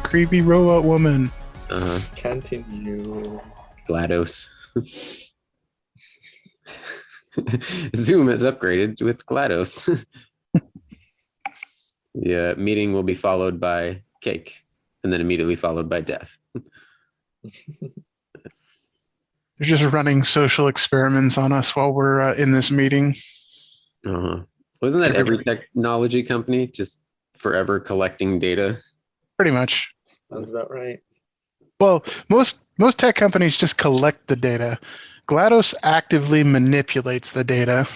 Creepy robot woman. Continue. GLaDOS. Zoom has upgraded with GLaDOS. The meeting will be followed by cake, and then immediately followed by death. They're just running social experiments on us while we're in this meeting. Wasn't that every technology company just forever collecting data? Pretty much. Sounds about right. Well, most tech companies just collect the data. GLaDOS actively manipulates the data.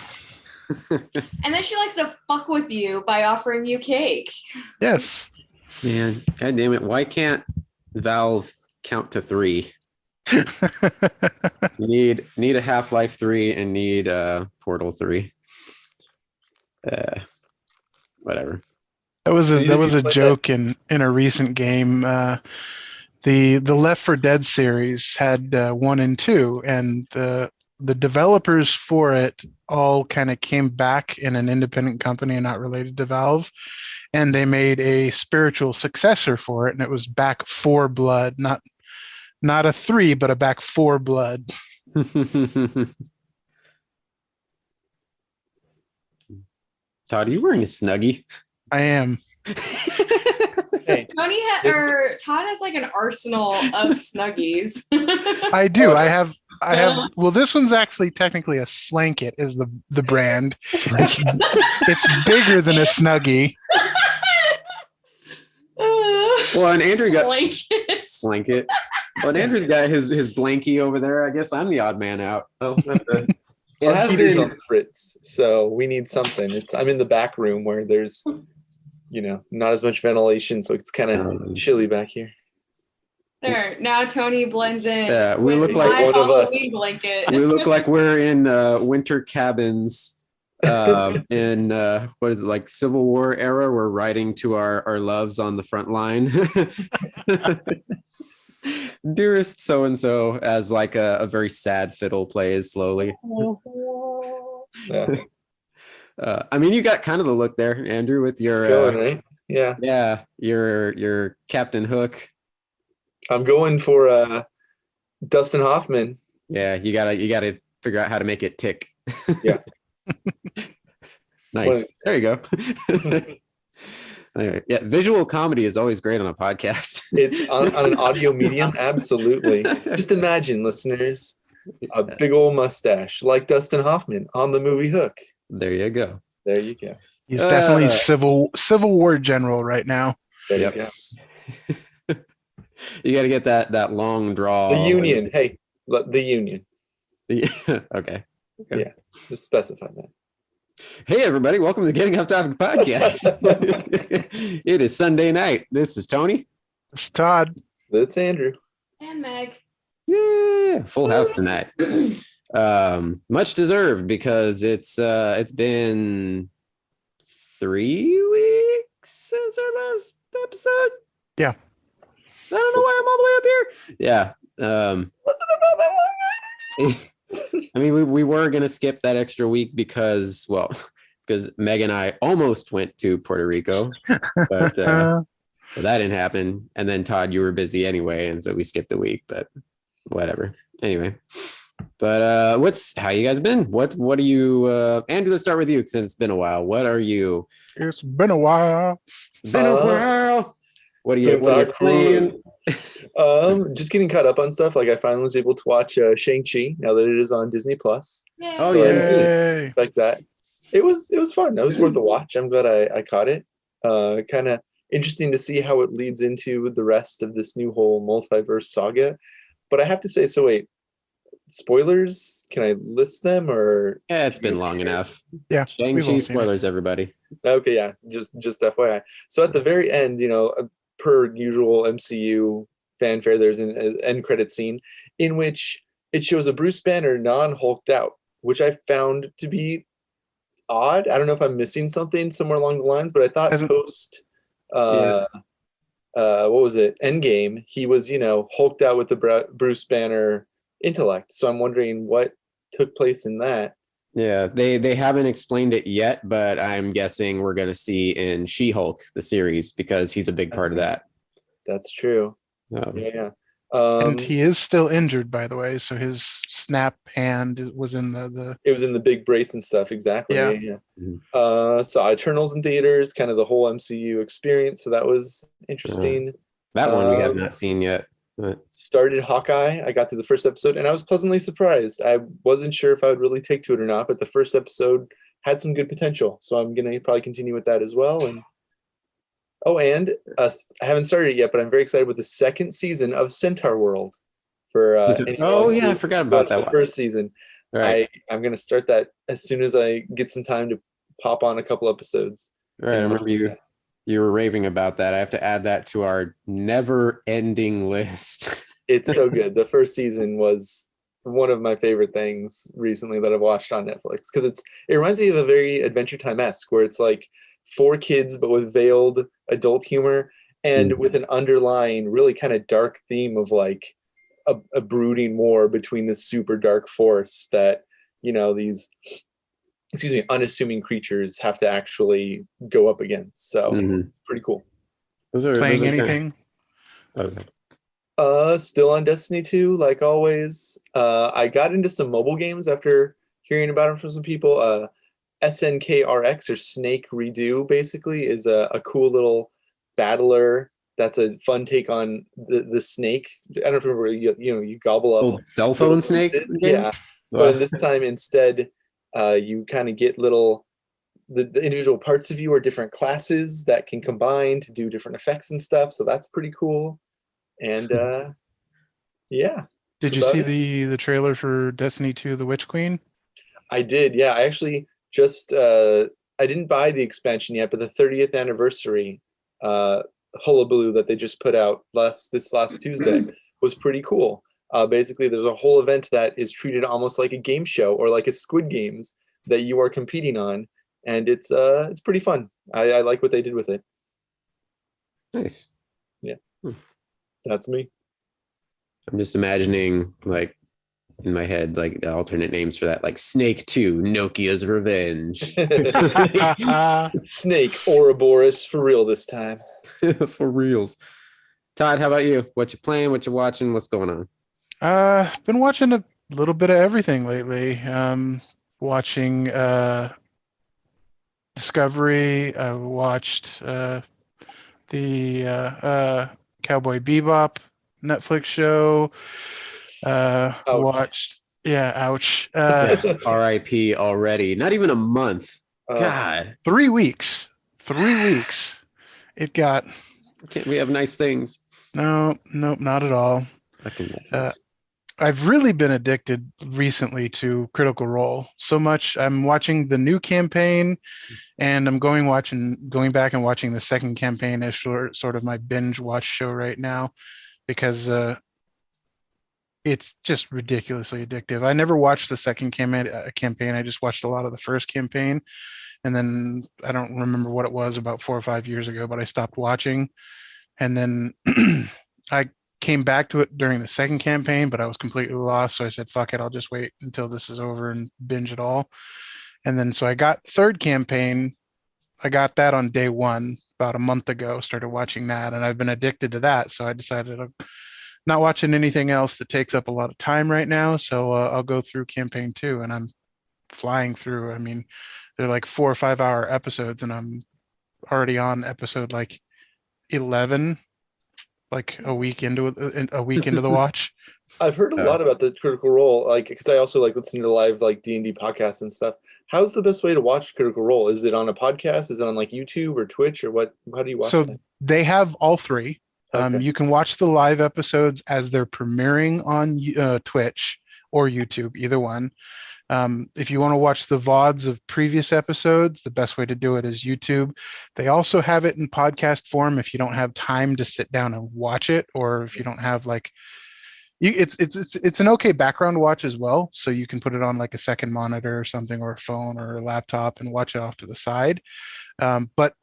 And then she likes to fuck with you by offering you cake. Yes. Man, god damn it. Why can't Valve count to 3? You need a Half-Life 3 and need Portal 3. Whatever. That was a joke in a recent game. The Left 4 Dead series had 1 and 2, and the developers for it all kind of came back in an independent company and not related to Valve, and they made a spiritual successor for it, and it was Back 4 Blood, not a 3, but a Back 4 Blood. Todd, are you wearing a Snuggie? I am. Hey. Todd has like an arsenal of Snuggies. I do. I have. Well, this one's actually technically a Slanket is the brand. It's bigger than a Snuggie. Well, and Andrew got Slanket. Well, and Andrew's got his blankie over there. I guess I'm the odd man out. Oh, it has been on the fritz, so we need something. I'm in the back room where there's, not as much ventilation, so it's kind of chilly back here. There, now Tony blends in. Yeah, we look like one of us. Blanket. We look like we're in winter cabins in what is it, like Civil War era? We're riding to our loves on the front line. Dearest so and so, as like a very sad fiddle plays slowly. Yeah. I mean, you got kind of the look there, Andrew, with your going, right? Yeah, your Captain Hook. I'm going for Dustin Hoffman. Yeah, you gotta figure out how to make it tick. Yeah. Nice. There you go. Anyway, yeah, visual comedy is always great on a podcast. It's on an audio medium, absolutely. Just imagine, listeners, a big old mustache like Dustin Hoffman on the movie Hook. There you go. There you go. He's definitely Civil War general right now. There you go. You got to get that long draw. The Union. Hey, the Union. Okay. Yeah, just specify that. Hey, everybody. Welcome to the Getting Off Topic podcast. It is Sunday night. This is Tony. It's Todd. That's Andrew. And Meg. Yeah, full house tonight. Much deserved because it's been 3 weeks since our last episode. Yeah. I don't know why I'm all the way up here. Yeah. Wasn't about that long. I mean, we were going to skip that extra week because Meg and I almost went to Puerto Rico, but that didn't happen. And then Todd, you were busy anyway, and so we skipped the week, but whatever. Anyway, but how you guys been? What are you, Andrew, let's start with you since it's been a while. What are you? It's been a while. What are you playing? Just getting caught up on stuff. Like I finally was able to watch Shang-Chi now that it is on Disney Plus. Oh yeah, like that. It was fun. It was worth a watch. I'm glad I caught it. Kind of interesting to see how it leads into the rest of this new whole multiverse saga. But I have to say, so wait, spoilers? Can I list them or? Yeah, it's been long enough. Yeah, Shang-Chi spoilers, everybody. Okay, yeah, just FYI. So at the very end, per usual MCU fanfare, there's an end credit scene in which it shows a Bruce Banner non-hulked out, which I found to be odd. I don't know if I'm missing something somewhere along the lines, but I thought post what was it, Endgame, he was hulked out with the Bruce Banner intellect. So I'm wondering what took place in that. Yeah, they haven't explained it yet, but I'm guessing we're going to see in She-Hulk, the series, because he's a big part of that. That's true. Oh. Yeah. And he is still injured, by the way. So his snap hand was in the It was in the big brace and stuff. Exactly. Yeah. Yeah. Mhm. Saw Eternals in theaters, kind of the whole MCU experience. So that was interesting. That one we have not seen yet. But Started Hawkeye. I got to the first episode and I was pleasantly surprised. I wasn't sure if I would really take to it or not, but the first episode had some good potential. So I'm going to probably continue with that as well. And I haven't started it yet, but I'm very excited with the second season of Centaur World. For I forgot about that the one. first season. Right. I'm going to start that as soon as I get some time to pop on a couple episodes. Right. I remember you were raving about that. I have to add that to our never-ending list. It's so good. The first season was one of my favorite things recently that I've watched on Netflix because it reminds me of a very Adventure Time-esque where it's like 4 kids but with veiled adult humor and with an underlying really kind of dark theme of like a brooding war between this super dark force that these unassuming creatures have to actually go up against. So pretty cool. playing anything. Still on Destiny 2, like always. I got into some mobile games after hearing about them from some people. SNKRX, or Snake Redo, basically is a cool little battler. That's a fun take on the snake. I don't know if you remember, you gobble up old cell phone snake. Yeah, but this time instead, you kind of get the individual parts of you are different classes that can combine to do different effects and stuff. So that's pretty cool. And yeah. Did you see the trailer for Destiny 2: The Witch Queen? I did. Yeah, I actually just I didn't buy the expansion yet, but the 30th anniversary hullabaloo that they just put out this last Tuesday was pretty cool. Basically, there's a whole event that is treated almost like a game show or like a Squid Games that you are competing on, and it's pretty fun. I like what they did with it. Nice. Yeah, that's me. I'm just imagining, like, in my head, like the alternate names for that, like Snake 2, Nokia's Revenge. Snake Ouroboros for real this time. For reals. Todd, how about you? What you playing? What you watching? What's going on? Been watching a little bit of everything lately. Watching Discovery. I watched the Cowboy Bebop Netflix show. Watched. Yeah, ouch. R.I.P. already. Not even a month. God. 3 weeks. 3 weeks. It got. Can't we have nice things? No, not at all. I've really been addicted recently to Critical Role so much. I'm watching the new campaign, and I'm going back and watching the second campaign as sort of my binge watch show right now, because it's just ridiculously addictive. I never watched the second campaign. I just watched a lot of the first campaign, and then I don't remember what it was, about 4 or 5 years ago, but I stopped watching, and then I came back to it during the second campaign, but I was completely lost. So I said, fuck it, I'll just wait until this is over and binge it all. And then so I got third campaign. I got that on day 1 about a month ago, started watching that, and I've been addicted to that. So I decided I'm not watching anything else that takes up a lot of time right now. So I'll go through campaign 2, and I'm flying through. I mean, they're like 4 or 5 hour episodes, and I'm already on episode like 11, like a week into the watch. I've heard a lot about the Critical Role, like, because I also like listening to live like D&D podcasts and stuff. How's the best way to watch Critical Role? Is it on a podcast? Is it on like YouTube or Twitch or what? How do you watch that? They have all 3. Okay. You can watch the live episodes as they're premiering on Twitch or YouTube, either one. If you want to watch the VODs of previous episodes, the best way to do it is YouTube. They also have it in podcast form if you don't have time to sit down and watch it, or if you don't have like, it's an okay background watch as well. So you can put it on like a second monitor or something, or a phone or a laptop, and watch it off to the side. But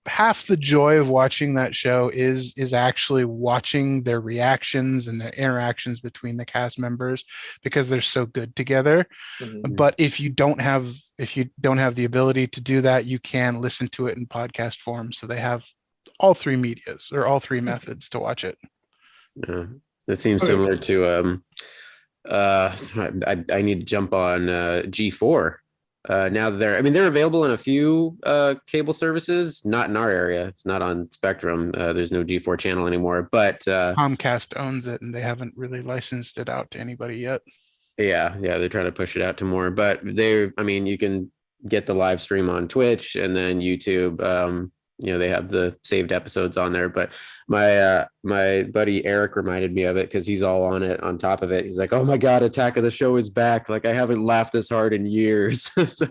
half the joy of watching that show is actually watching their reactions and their interactions between the cast members, because they're so good together. Mm-hmm. But if you don't have the ability to do that, you can listen to it in podcast form. So they have all three medias or all three methods to watch it. Yeah, that seems Okay. similar to I need to jump on G4. Now that they're available in a few cable services, not in our area. It's not on Spectrum. There's no G4 channel anymore, but Comcast owns it and they haven't really licensed it out to anybody yet. yeah, they're trying to push it out to more, but you can get the live stream on Twitch and then YouTube. They have the saved episodes on there, but my buddy Eric reminded me of it because he's all on it, on top of it. He's like, oh my God, Attack of the Show is back. Like I haven't laughed this hard in years. So,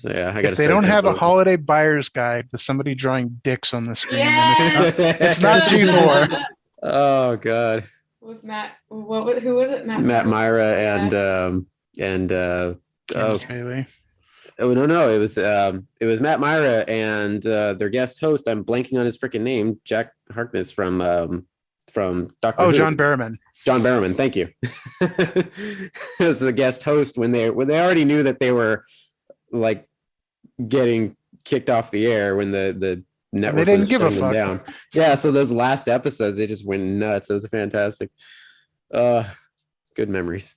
yeah, I got to If they don't have a holiday buyer's guide with somebody drawing dicks on the screen, then it's not G4. Oh God. With Matt, who was it? Matt Myra and Candace Bailey. Oh no! It was Matt Myra and their guest host. I'm blanking on his freaking name. Jack Harkness from Doctor Who. John Barrowman. John Barrowman. Thank you. As the guest host when they already knew that they were like getting kicked off the air when the network they didn't was give a shutting fuck. down. Yeah, so those last episodes they just went nuts. It was fantastic. Good memories.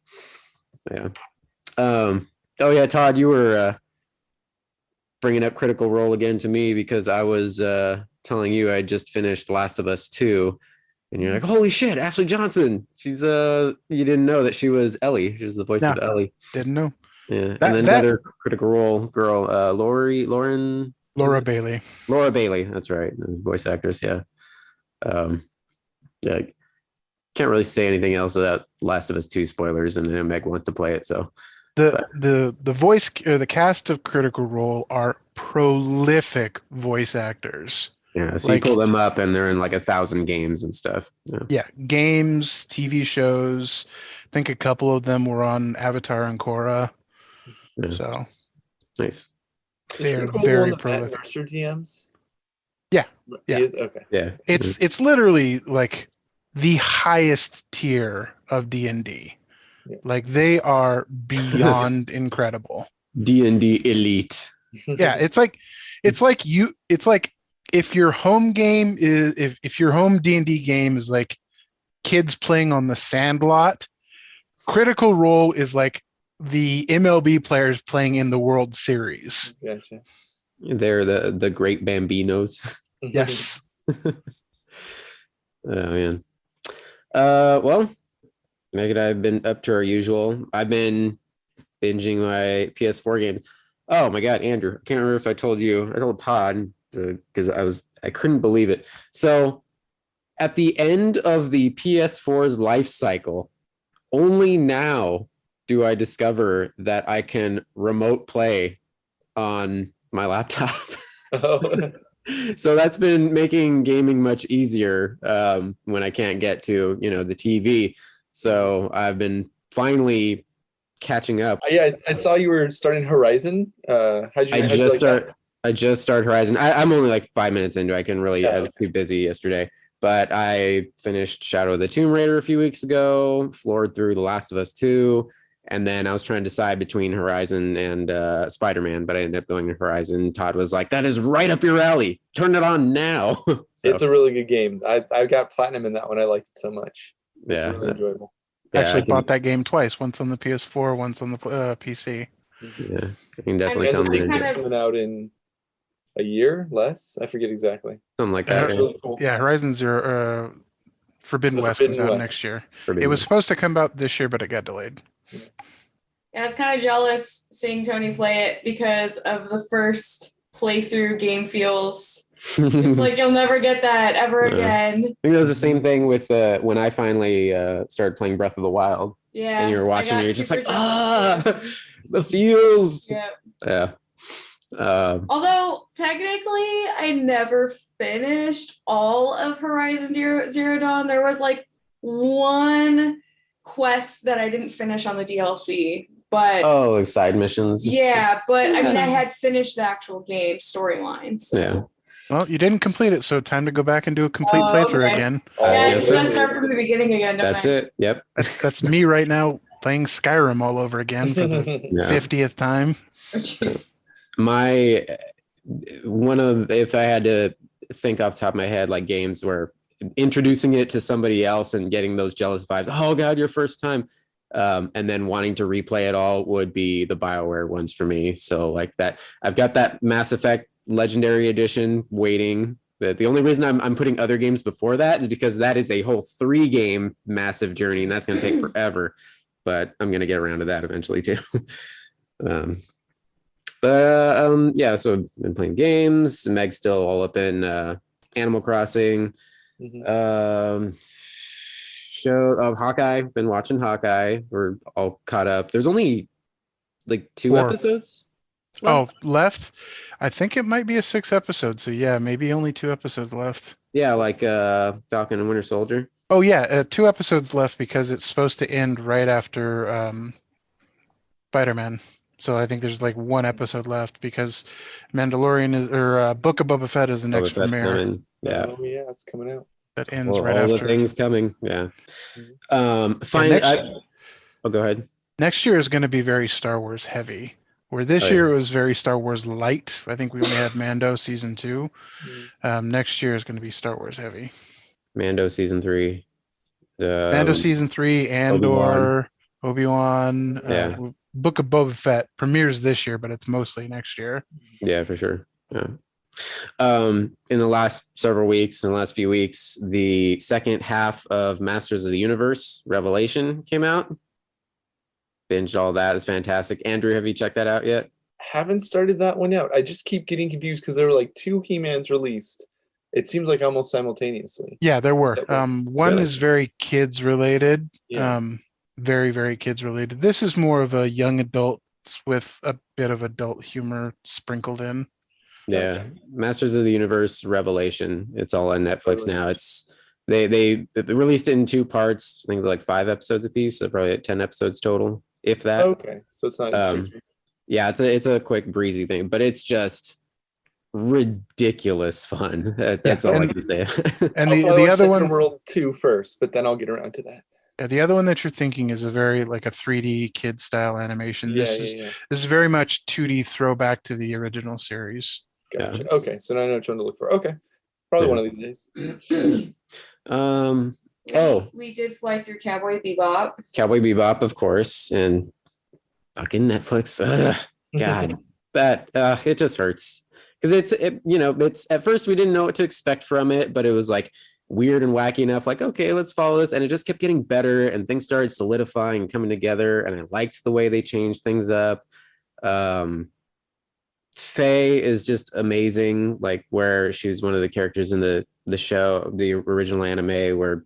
Yeah. Oh yeah, Todd, you were bringing up Critical Role again to me because I was telling you I just finished Last of Us 2, and you're like, holy shit, Ashley Johnson. She's you didn't know that she was Ellie. She was the voice of Ellie. Didn't know. Yeah, and then another Critical Role girl, Laura Bailey. Laura Bailey, that's right, voice actress. Yeah. Yeah. Can't really say anything else without Last of Us 2 spoilers, and then Meg wants to play it, so. The voice or the cast of Critical Role are prolific voice actors. Yeah, so you pull them up and they're in like 1,000 games and stuff. Yeah, games, TV shows. I think a couple of them were on Avatar and Korra. Yeah. So nice. They are very prolific. Mercer DMs? Yeah. Okay. Yeah. It's literally like the highest tier of D&D. Yeah. Like they are beyond incredible. D&D elite. Yeah, it's like if your home game is if your home D&D game is like kids playing on the sandlot, Critical Role is like the MLB players playing in the World Series. Gotcha. They're the great Bambinos. Yes. Oh man. Well, Meg and I have been up to our usual. I've been binging my PS4 games. Oh my God, Andrew! I can't remember if I told you. I told Todd because I couldn't believe it. So, at the end of the PS4's life cycle, only now do I discover that I can remote play on my laptop. Oh. So that's been making gaming much easier when I can't get to the TV. So I've been finally catching up. Yeah, I saw you were starting Horizon. I just started Horizon. I'm only like 5 minutes into it. I was too busy yesterday. But I finished Shadow of the Tomb Raider a few weeks ago, floored through The Last of Us 2, and then I was trying to decide between Horizon and Spider-Man, but I ended up going to Horizon. Todd was like, that is right up your alley. Turn it on now. So, it's a really good game. I got platinum in that one. I liked it so much. It's really enjoyable. I actually bought that game twice, once on the PS4, once on the PC. Yeah, I can definitely tell me. It's coming out in a year, less? I forget exactly. Something like that. Really cool. Yeah, Horizon Zero Forbidden West comes out next year. It was supposed to come out this year, but it got delayed. Yeah, I was kind of jealous seeing Tony play it because of the first playthrough game feels. It's like you'll never get that ever again. I think it was the same thing with when I finally started playing Breath of the Wild. Yeah. And you were watching and you're just like, the feels. Yeah. Although technically I never finished all of Horizon Zero Dawn. There was like one quest that I didn't finish on the DLC, but side missions. Yeah, but I mean I had finished the actual game storyline. So. Yeah. Well, you didn't complete it, so time to go back and do a complete playthrough again. Yeah, you gotta start from the beginning again. That's it. Yep. That's me right now playing Skyrim all over again for the 50th time. Oh, if I had to think off the top of my head like games where introducing it to somebody else and getting those jealous vibes. Oh God, your first time. And then wanting to replay it all would be the BioWare ones for me. So like that, I've got that Mass Effect Legendary Edition waiting. The only reason I'm putting other games before that is because that is a whole 3-game massive journey, and that's going to take forever. But I'm going to get around to that eventually too. Yeah, so I've been playing games. Meg's still all up in Animal Crossing. Show of Hawkeye. Been watching Hawkeye. We're all caught up. There's only like 2 episodes. Left. I think it might be a 6 episode. So yeah, maybe only 2 episodes left. Yeah, like Falcon and Winter Soldier. Oh yeah, 2 episodes left because it's supposed to end right after Spider-Man. So I think there's like 1 episode left because Mandalorian is Book of Boba Fett is the next premiere. Yeah. Oh yeah, it's coming out. That ends right after. All the things coming. Yeah. Go ahead. Next year is going to be very Star Wars heavy. Where this year it was very Star Wars light. I think we only had Mando season 2. Next year is going to be Star Wars heavy. Mando season 3. Mando season 3, Andor, Obi-Wan. Yeah. Book of Boba Fett premieres this year, but it's mostly next year. Yeah, for sure. Yeah. In the last several weeks, in the last few weeks, the second half of Masters of the Universe Revelation came out. Binged all that. It's fantastic. Andrew, have you checked that out yet? Haven't started that one out. I just keep getting confused because there were like 2 He-Mans released. It seems like almost simultaneously. Yeah, there were. One is very kids related. Yeah. Very, very kids related. This is more of a young adult with a bit of adult humor sprinkled in. Yeah. Masters of the Universe Revelation. It's all on Netflix now. It's they released it in 2 parts. I think like 5 episodes a piece, so probably 10 episodes total, if that. Okay. So it's not yeah, it's a quick breezy thing, but it's just ridiculous fun. That's all I can say. And the other one, Homeworld 2 first, but then I'll get around to that. Yeah, the other one that you're thinking is a very like a 3D kid style animation. This is very much 2D throwback to the original series. Gotcha. Yeah. Okay, so now I know which one to look for. Okay, probably one of these days. We did fly through Cowboy Bebop. Cowboy Bebop, of course, and fucking Netflix. God, that it just hurts because it's at first we didn't know what to expect from it, but it was like weird and wacky enough. Like, okay, let's follow this, and it just kept getting better, and things started solidifying and coming together, and I liked the way they changed things up. Faye is just amazing, like where she was one of the characters in the show, the original anime, where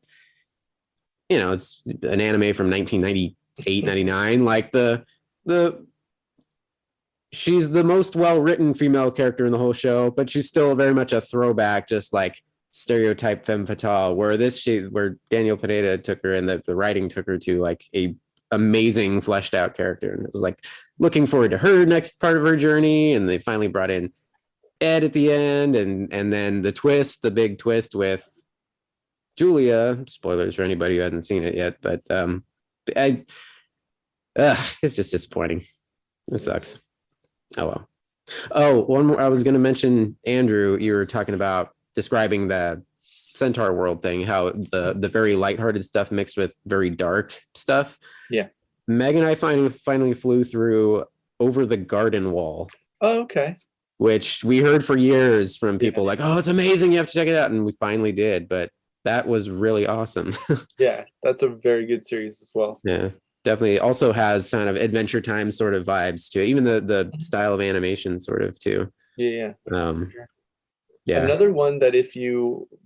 it's an anime from 1998, 99. Like she's the most well-written female character in the whole show, but she's still very much a throwback, just like stereotype femme fatale, where Daniel Pineda took her and the writing took her to like a amazing fleshed out character, and it was like looking forward to her next part of her journey. And they finally brought in Ed at the end, and then the big twist with Julia. Spoilers for anybody who hasn't seen it yet, but it's just disappointing. It sucks. Oh well. Oh, one more. I was going to mention, Andrew, you were talking about describing the Centaur world thing, how the very lighthearted stuff mixed with very dark stuff. Yeah. Meg and I finally flew through Over the Garden Wall. Oh, okay. Which we heard for years from people like, oh, it's amazing, you have to check it out. And we finally did, but that was really awesome. Yeah, that's a very good series as well. Yeah, definitely. Also has kind of Adventure Time sort of vibes to it, even the style of animation sort of too. Yeah. Yeah. Another one that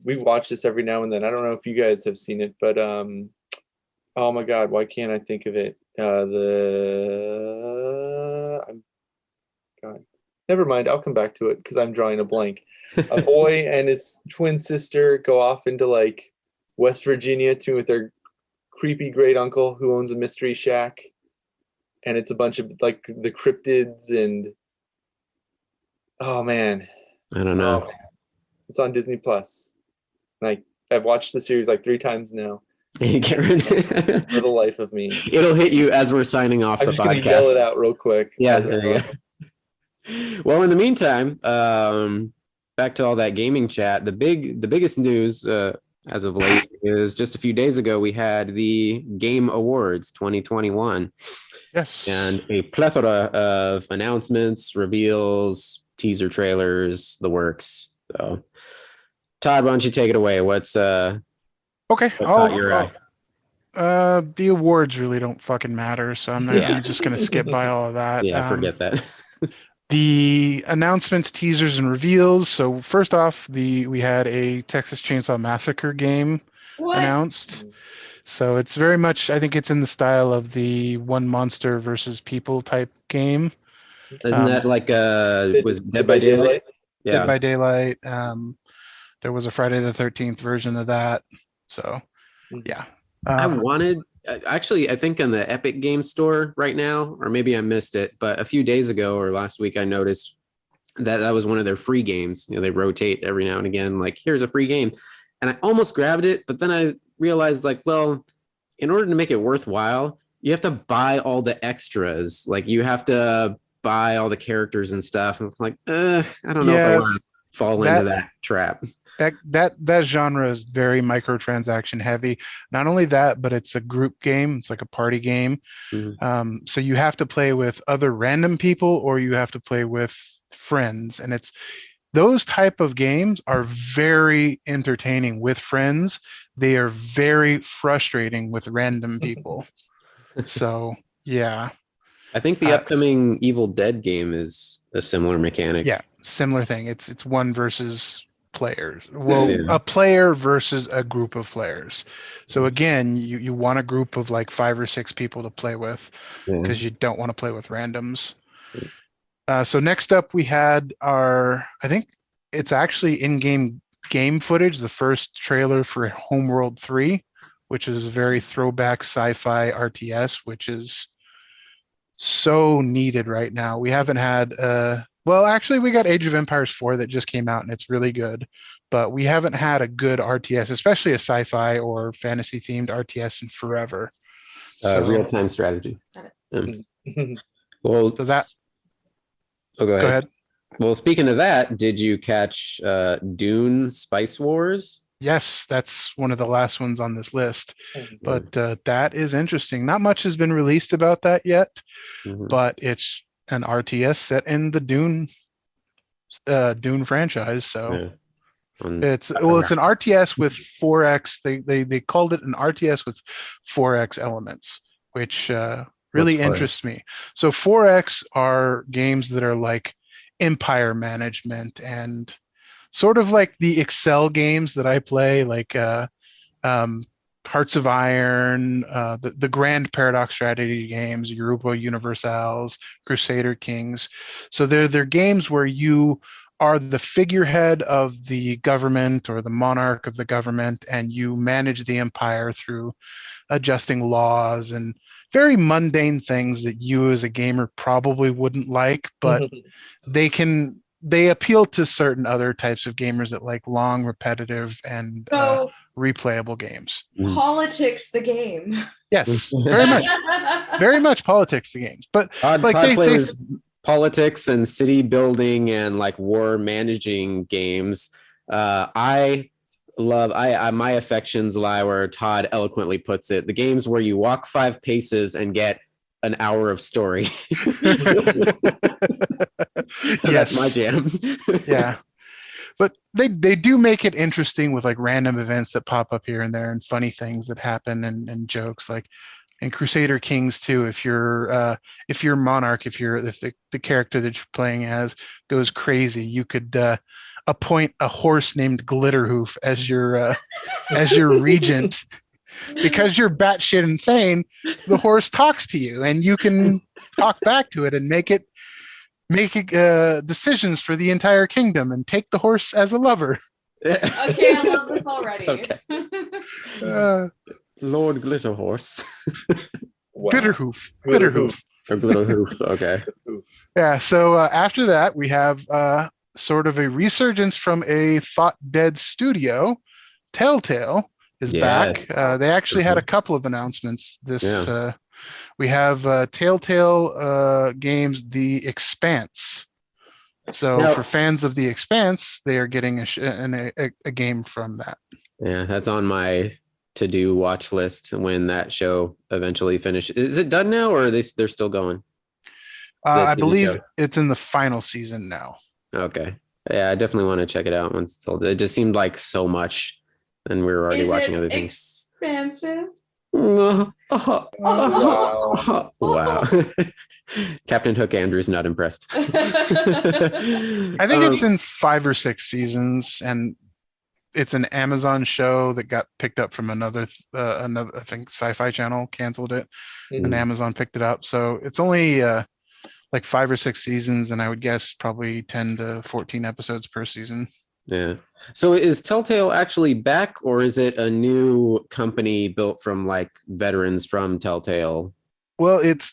we watch this every now and then. I don't know if you guys have seen it, but oh my God, why can't I think of it? God, never mind. I'll come back to it because I'm drawing a blank. A boy and his twin sister go off into like West Virginia with their creepy great uncle who owns a mystery shack, and it's a bunch of like the cryptids and oh man, I don't know. Oh, it's on Disney Plus. And I've watched the series like 3 times now. For the life of me. It'll hit you as we're signing off the podcast. I'm just gonna yell it out real quick. Yeah, there you go. Well, in the meantime, back to all that gaming chat, the biggest news as of late is just a few days ago we had the Game Awards 2021. Yes. And a plethora of announcements, reveals, teaser trailers, the works. So, Todd, why don't you take it away? What's okay? what caught your eye? The awards really don't fucking matter, so I'm just gonna skip by all of that. Yeah, forget that. The announcements, teasers, and reveals. So first off, we had a Texas Chainsaw Massacre game announced. So it's very much, I think it's in the style of the one monster versus people type game. Isn't that like was Dead by Daylight? Yeah. Dead by Daylight. There was a Friday the 13th version of that. So yeah. I wanted, actually, I think on the Epic Game Store right now, or maybe I missed it, but a few days ago or last week, I noticed that was one of their free games. You know, they rotate every now and again, like, here's a free game. And I almost grabbed it, but then I realized, like, well, in order to make it worthwhile, you have to buy all the extras. Like, you have to buy all the characters and stuff. And it's like, I don't know if I want to fall into that trap. That genre is very microtransaction heavy. Not only that, but it's a group game. It's like a party game. Mm-hmm. So you have to play with other random people, or you have to play with friends. And those type of games are very entertaining with friends. They are very frustrating with random people. So yeah. I think the upcoming Evil Dead game is a similar mechanic. Yeah, similar thing. It's one versus players. Well, a player versus a group of players. So again, you want a group of like 5 or 6 people to play with, because you don't want to play with randoms. So next up we had I think it's actually in-game game footage, the first trailer for Homeworld 3, which is a very throwback sci-fi RTS, which is so needed right now. We haven't had well, actually, we got Age of Empires 4 that just came out, and it's really good. But we haven't had a good RTS, especially a sci-fi or fantasy-themed RTS, in forever. Real-time strategy. Well, so that. Oh, go ahead. Well, speaking of that, did you catch Dune Spice Wars? Yes, that's one of the last ones on this list. But that is interesting. Not much has been released about that yet, but it's an RTS set in the Dune franchise. So it's an RTS with 4X. They called it an RTS with 4X elements, which really interests me. So 4X are games that are like empire management and sort of like the Excel games that I play, like Hearts of Iron, the Grand Paradox strategy games, Europa Universals, Crusader Kings. So they're games where you are the figurehead of the government or the monarch of the government, and you manage the empire through adjusting laws and very mundane things that you as a gamer probably wouldn't like, but they appeal to certain other types of gamers that like long, repetitive, and replayable games. Politics the game. Yes, very much politics the games. But like they plays politics and city building and like war managing games. I my affections lie where Todd eloquently puts it. The games where you walk 5 paces and get an hour of story. That's my jam. Yeah. But they do make it interesting with like random events that pop up here and there and funny things that happen and jokes, like in Crusader Kings too. If you're monarch, if the character that you're playing as goes crazy, you could appoint a horse named Glitterhoof as your regent. Because you're batshit insane, the horse talks to you, and you can talk back to it and make decisions for the entire kingdom, and take the horse as a lover. Okay, I love this already. Okay. Lord Glitterhorse. Wow. Glitterhoof. Or Glitterhoof. Okay. Yeah. So after that, we have sort of a resurgence from a thought dead studio. Telltale is back. They actually had a couple of announcements. We have Telltale Games The Expanse, So Now- for fans of The Expanse, they are getting a game from that. Yeah, that's on my to-do watch list when that show eventually finishes. Is it done now, or are they're still going? I TV believe show? it's in the final season now. Okay. Yeah, I definitely want to check it out once it's all. It just seemed like so much, and we were already Is watching it other things. expensive? Wow. Wow. Captain Hook Andrew's not impressed. I think it's in 5 or 6 seasons, and it's an Amazon show that got picked up from another I think Sci-Fi Channel canceled it, and Amazon picked it up. So it's only like 5 or 6 seasons, and I would guess probably 10 to 14 episodes per season. Yeah. So is Telltale actually back, or is it a new company built from like veterans from Telltale? Well, it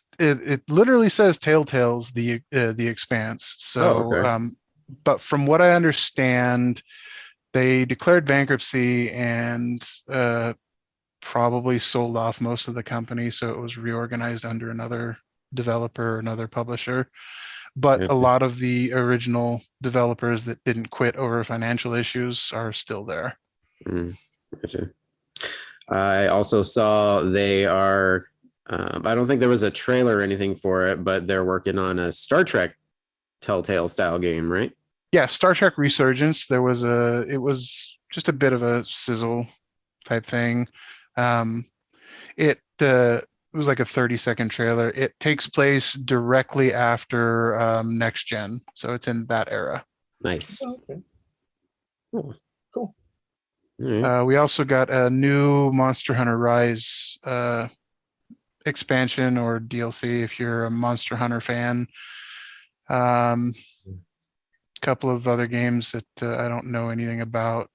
literally says Telltale's the Expanse. So, okay. But from what I understand, they declared bankruptcy and probably sold off most of the company, so it was reorganized under another developer, another publisher. But Okay. a lot of the original developers that didn't quit over financial issues are still there. Gotcha. I also saw they are. I don't think there was a trailer or anything for it, but they're working on a Star Trek Telltale style game, right? Yeah, Star Trek Resurgence. It was just a bit of a sizzle type thing. It was like a 30-second trailer. It takes place directly after Next Gen, so it's in that era. Nice. Okay. Cool. Cool. All right. We also got a new Monster Hunter Rise expansion or DLC if you're a Monster Hunter fan. Couple of other games that I don't know anything about.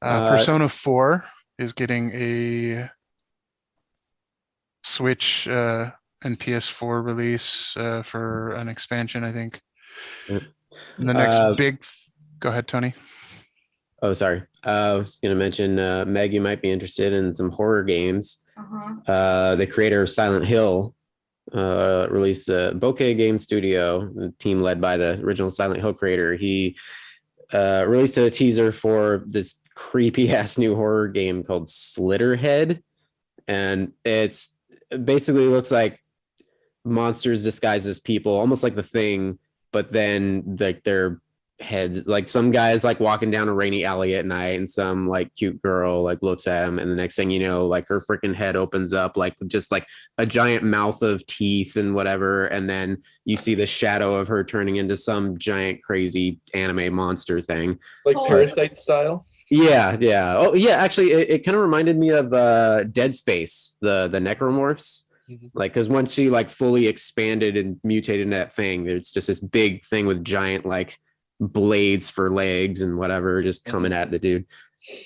Persona 4 is getting a Switch and PS4 release for an expansion, I think. Yep. And the next go ahead, Tony. Oh, sorry. I was going to mention, Meg, you might be interested in some horror games. The creator of Silent Hill released a Bokeh Game Studio, the team led by the original Silent Hill creator. He released a teaser for this creepy ass new horror game called Slitterhead, and it's basically looks like monsters disguised as people, almost like The Thing, but then like their heads, like some guys like walking down a rainy alley at night, and some like cute girl like looks at him, and the next thing you know, like her freaking head opens up, like just like a giant mouth of teeth and whatever, and then you see the shadow of her turning into some giant crazy anime monster thing, like Parasite style. Yeah. Oh yeah, actually it kind of reminded me of Dead Space, the necromorphs. Like, because once she like fully expanded and mutated into that thing, there's just this big thing with giant like blades for legs and whatever just coming at the dude.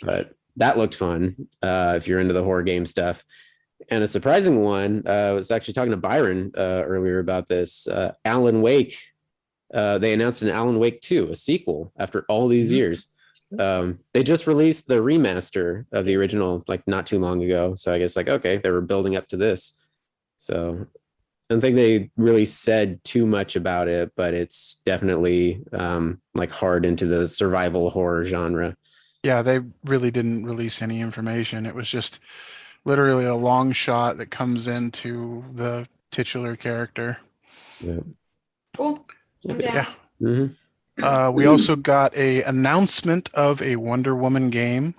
But that looked fun if you're into the horror game stuff. And a surprising one, I was actually talking to Byron earlier about this. Alan Wake, they announced an Alan Wake 2, a sequel after all these years. They just released the remaster of the original like not too long ago, so I guess like okay, they were building up to this. So I don't think they really said too much about it, but it's definitely like hard into the survival horror genre. Yeah, they really didn't release any information. It was just literally a long shot that comes into the titular character. Yeah. Cool. Yeah. Mm-hmm. We also got a announcement of a Wonder Woman game.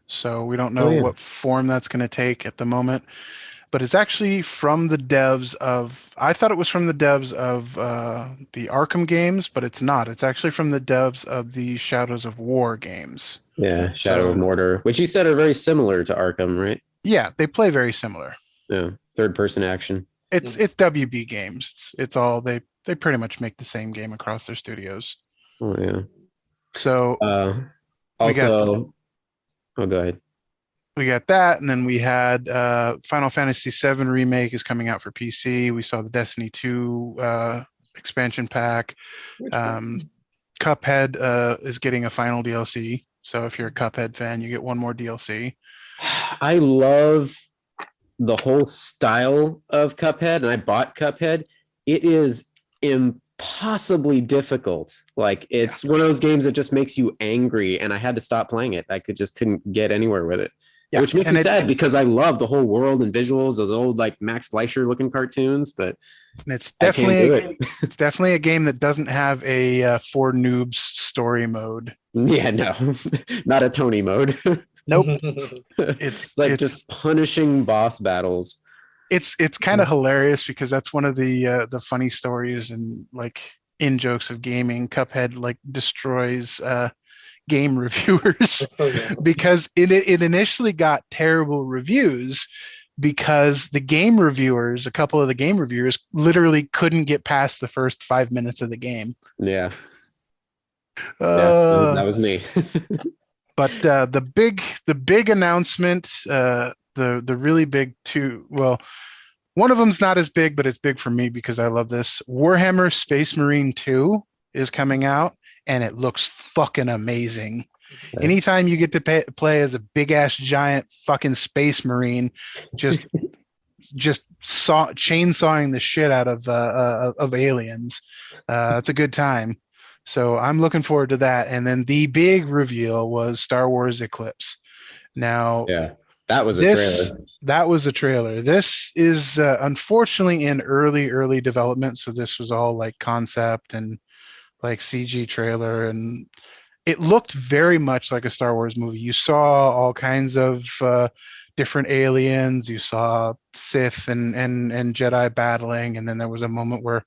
So we don't know what form that's going to take at the moment. But it's actually from the devs of, I thought it was from the devs of the Arkham games, but it's not. It's actually from the devs of the Shadows of War games. Yeah, Shadow of Mordor, which you said are very similar to Arkham, right? Yeah, they play very similar. Yeah, third person action. It's WB games. It's all, they pretty much make the same game across their studios. Oh, yeah. So also, go ahead. We got that, and then we had Final Fantasy VII Remake is coming out for PC. We saw the Destiny 2 expansion pack. Cuphead is getting a final DLC. So if you're a Cuphead fan, you get one more DLC. I love the whole style of Cuphead, and I bought Cuphead. It is impossibly difficult. Like it's one of those games that just makes you angry, and I had to stop playing it. I couldn't get anywhere with it. Yeah. Which makes me sad because I love the whole world and visuals, those old like Max Fleischer looking cartoons, but it's definitely a game that doesn't have a for noobs story mode. Yeah, no, not a Tony mode. Nope. It's like just punishing boss battles. It's kind of hilarious because that's one of the funny stories and like in jokes of gaming. Cuphead like destroys game reviewers because it initially got terrible reviews because a couple of the game reviewers literally couldn't get past the first 5 minutes of the game. Yeah. That was me. But the big announcement, the really big two, well, one of them's not as big, but it's big for me because I love this. Warhammer Space Marine 2 is coming out, and it looks fucking amazing. Okay. Anytime you get to play as a big ass giant fucking Space Marine, just chainsawing the shit out of aliens, it's a good time. So I'm looking forward to that. And then the big reveal was Star Wars Eclipse. Now, yeah, that was a trailer. That was a trailer. This is unfortunately in early development. So this was all like concept and like CG trailer, and it looked very much like a Star Wars movie. You saw all kinds of different aliens. You saw Sith and Jedi battling, and then there was a moment where,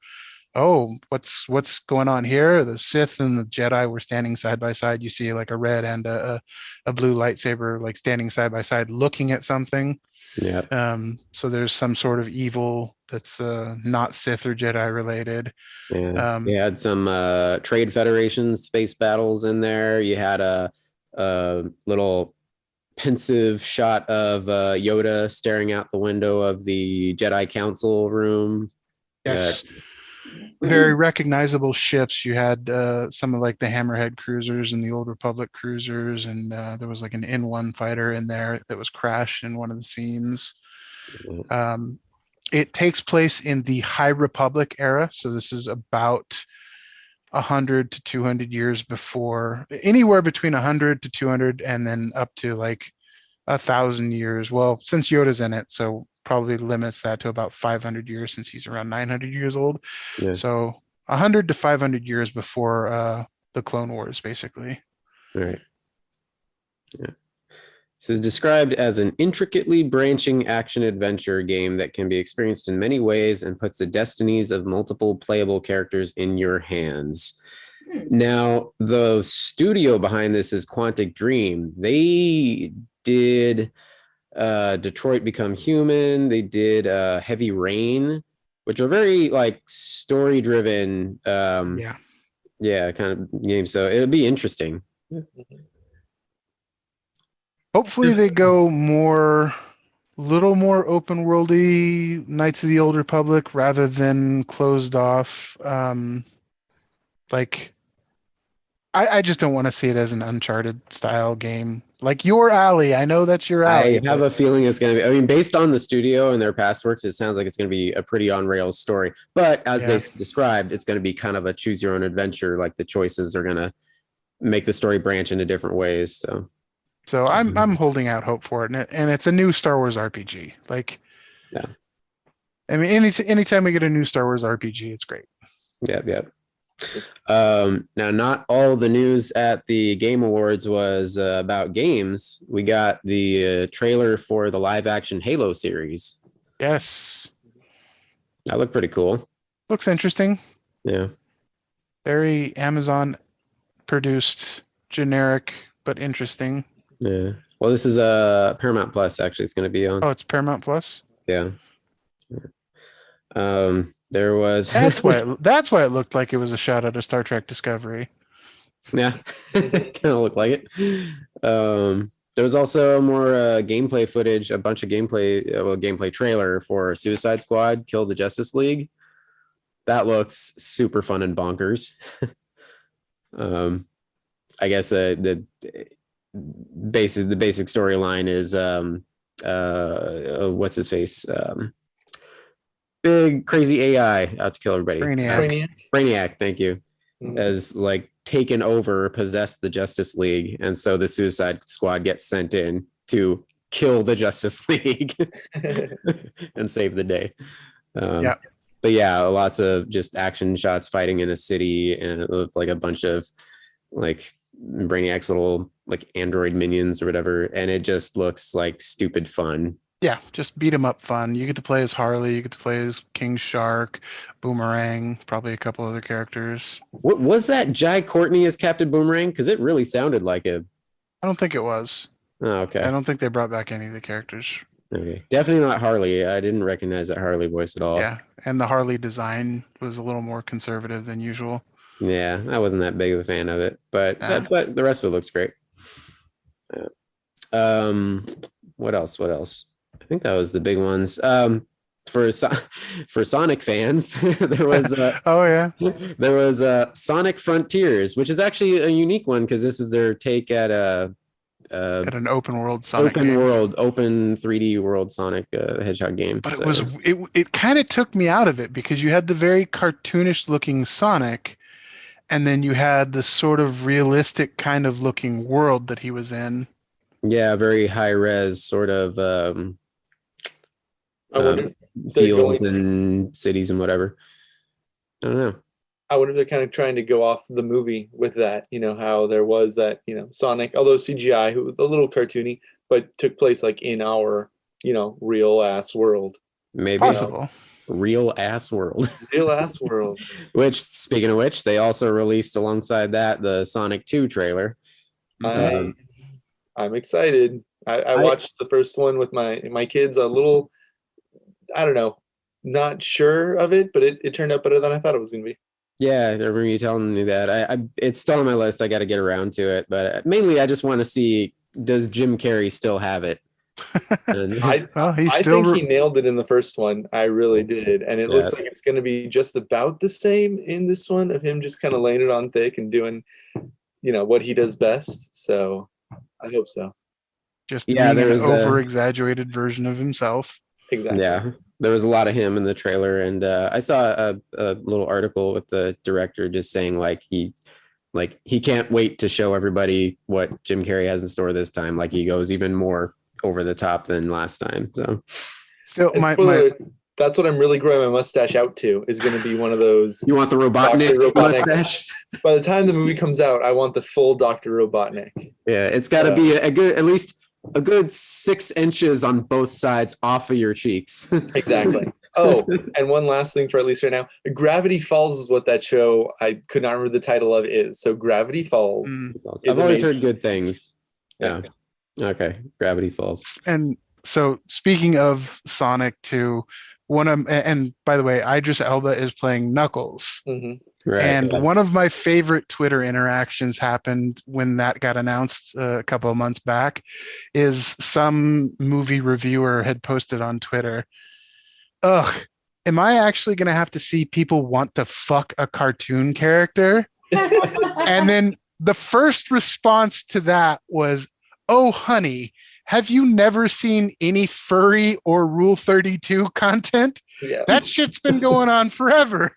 oh, what's going on here? The Sith and the Jedi were standing side by side. You see like a red and a blue lightsaber like standing side by side looking at something. Yeah. So there's some sort of evil that's not Sith or Jedi related. Yeah. You had some Trade Federation space battles in there. You had a little pensive shot of Yoda staring out the window of the Jedi Council room. Yes. Very recognizable ships. You had some of like the Hammerhead cruisers and the Old Republic cruisers, and there was like an N1 fighter in there that was crashed in one of the scenes. It takes place in the High Republic era, so this is about 100 to 200 years before, anywhere between 100 to 200 and then up to like 1,000 years. Well, since Yoda's in it, so probably limits that to about 500 years since he's around 900 years old. Yeah. So 100 to 500 years before the Clone Wars, basically. Right. Yeah. So it's described as an intricately branching action-adventure game that can be experienced in many ways and puts the destinies of multiple playable characters in your hands. Now, the studio behind this is Quantic Dream. They did Detroit Become Human. They did Heavy Rain, which are very like story-driven kind of games. So it'll be interesting. Hopefully they go little more open worldy Knights of the Old Republic rather than closed off. Like I just don't want to see it as an Uncharted style game. Like your alley. I know that's your alley. I have a feeling it's going to be, I mean, based on the studio and their past works, it sounds like it's going to be a pretty on rails story. But as they described, it's going to be kind of a choose your own adventure. Like the choices are going to make the story branch into different ways. So I'm holding out hope for it, and it's a new Star Wars RPG. Like, yeah, I mean, anytime we get a new Star Wars RPG, it's great. Yeah. Now, not all the news at the Game Awards was about games. We got the trailer for the live action Halo series. Yes, that looked pretty cool. Looks interesting. Yeah, very Amazon produced, generic but interesting. Yeah. Well, this is Paramount Plus. Actually, it's going to be on. Oh, it's Paramount Plus. Yeah. There was. That's why it looked like it was a shot at a Star Trek Discovery. Yeah, kind of looked like it. There was also more gameplay footage, a bunch of gameplay trailer for Suicide Squad: Kill the Justice League. That looks super fun and bonkers. I guess the basic storyline is what's his face, big crazy AI out to kill everybody. Brainiac. Brainiac, thank you. Mhm. Has like taken over, possessed the Justice League, and so the Suicide Squad gets sent in to kill the Justice League and save the day. Yeah. But yeah, lots of just action shots fighting in a city, and with like a bunch of like Brainiac's little like android minions or whatever, and it just looks like stupid fun. Yeah, just beat 'em up fun. You get to play as Harley, you get to play as King Shark, Boomerang, probably a couple other characters. What was that? Jai Courtney as Captain Boomerang? Because it really sounded like a. I don't think it was. Oh, okay. I don't think they brought back any of the characters. Okay. Definitely not Harley. I didn't recognize that Harley voice at all. Yeah, and the Harley design was a little more conservative than usual. Yeah, I wasn't that big of a fan of it, but Nah. but the rest of it looks great. What else? What else? I think that was the big ones. For Sonic fans, there was Oh yeah, there was Sonic Frontiers, which is actually a unique one because this is their take at a at an open world Sonic open game. world, open 3D world Sonic Hedgehog game. But So, it kind of took me out of it because you had the very cartoonish looking Sonic, and then you had the sort of realistic kind of looking world that he was in. yeah, very high res sort of I wonder if they're fields going- and cities and whatever. I don't know. I wonder if they're kind of trying to go off the movie with that, how there was that, Sonic, although CGI, who was a little cartoony, but took place like in our, real ass world. Maybe Possible. real ass world. Real ass world. Which, speaking of which, they also released alongside that the Sonic 2 trailer. I'm excited. I watched the first one with my kids, a little, I don't know, not sure of it, but it turned out better than I thought it was going to be. Yeah, I remember you telling me that. I it's still on my list. I got to get around to it, but mainly I just want to see, does Jim Carrey still have it? And, Well, he's I still think he nailed it in the first one. I really did. And it looks like it's going to be just about the same in this one, of him just kind of laying it on thick and doing, what he does best. So I hope so. just Yeah, being an there's over exaggerated version of himself. Exactly. yeah, there was a lot of him in the trailer, and I saw a little article with the director just saying he can't wait to show everybody what Jim Carrey has in store this time. Like he goes even more over the top than last time. So Still, And spoiler, that's what I'm really growing my mustache out to, is going to be one of those. you want the Robotnik Dr. Robotnik. mustache? By the time the movie comes out, I want the full Dr. Robotnik. Yeah, it's got to be a good, at least a good 6 inches on both sides off of your cheeks. Exactly. Oh, and one last thing for at least right now. Gravity Falls is what that show, I could not remember the title of, is. So Gravity Falls. I've always amazing. heard good things. Yeah. Okay. Gravity Falls. And so speaking of Sonic 2, and by the way, Idris Elba is playing Knuckles. Hmm. Right. And one of my favorite Twitter interactions happened when that got announced a couple of months back, is some movie reviewer had posted on Twitter, ugh, am I actually going to have to see people want to fuck a cartoon character? And then the first response to that was, oh, honey, have you never seen any furry or Rule 32 content? Yeah. That shit's been going on forever.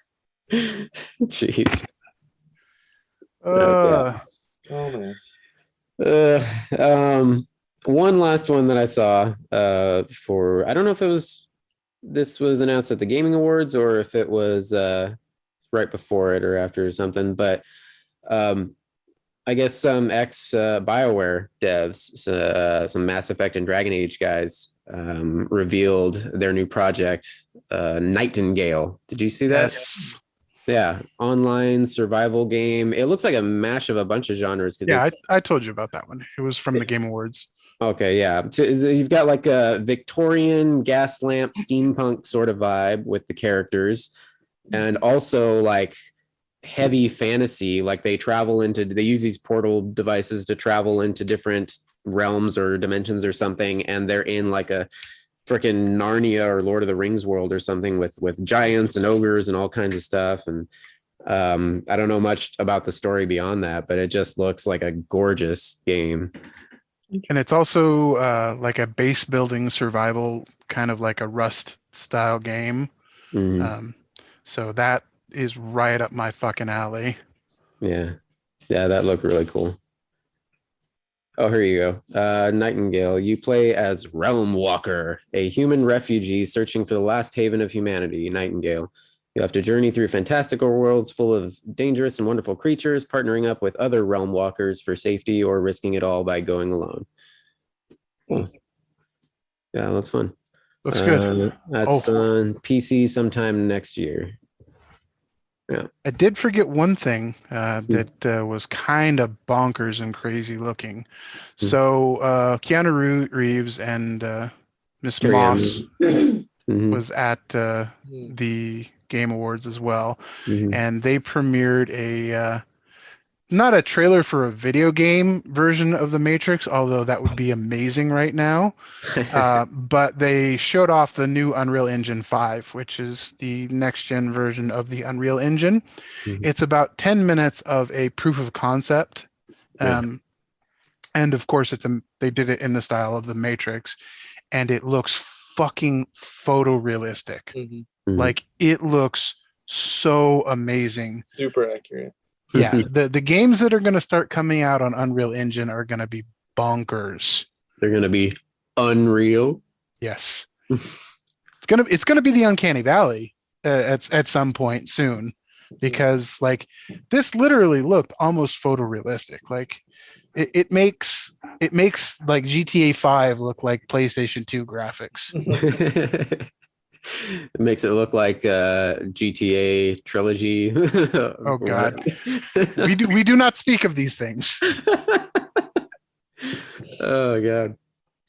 Jeez. Oh, man. One last one that I saw for, I don't know if this was announced at the Gaming Awards or if it was right before it or after or something, but I guess some BioWare devs, some Mass Effect and Dragon Age guys revealed their new project, Nightingale. Did you see that? Yes. Yeah, online survival game. It looks like a mash of a bunch of genres. Yeah, I told you about that one. It was from the Game Awards. Okay, yeah. So you've got like a Victorian gas lamp steampunk sort of vibe with the characters, and also like heavy fantasy. Like they use these portal devices to travel into different realms or dimensions or something, and they're in like a freaking Narnia or Lord of the Rings world or something with giants and ogres and all kinds of stuff. And I don't know much about the story beyond that, but it just looks like a gorgeous game. And it's also like a base building survival, kind of like a Rust style game. Mhm. So that is right up my fucking alley. Yeah, that looked really cool. Oh, here you go. Nightingale, you play as Realm Walker, a human refugee searching for the last haven of humanity. Nightingale, you have to journey through fantastical worlds full of dangerous and wonderful creatures, partnering up with other Realm Walkers for safety or risking it all by going alone. Cool. Yeah, looks fun. Looks good. That's on PC sometime next year. Yeah. I did forget one thing that was kind of bonkers and crazy looking. So Keanu Reeves and Miss Carrie Ann Moss Moss. Mhm. was at the Game Awards as well, Mhm. and they premiered a not a trailer for a video game version of The Matrix, although that would be amazing right now. But they showed off the new Unreal Engine 5, which is the next gen version of the Unreal Engine. Mhm. It's about 10 minutes of a proof of concept. Yeah. And of course, they did it in the style of The Matrix, and it looks fucking photorealistic. Mhm. Mhm. Like, it looks so amazing. Super accurate. Yeah, the games that are going to start coming out on Unreal Engine are going to be bonkers. They're gonna be unreal. Yes. It's gonna be the Uncanny Valley at some point soon, because like this literally looked almost photorealistic. Like it makes like GTA 5 look like PlayStation 2 graphics. It makes it look like GTA trilogy. Oh God. we do not speak of these things. Oh God.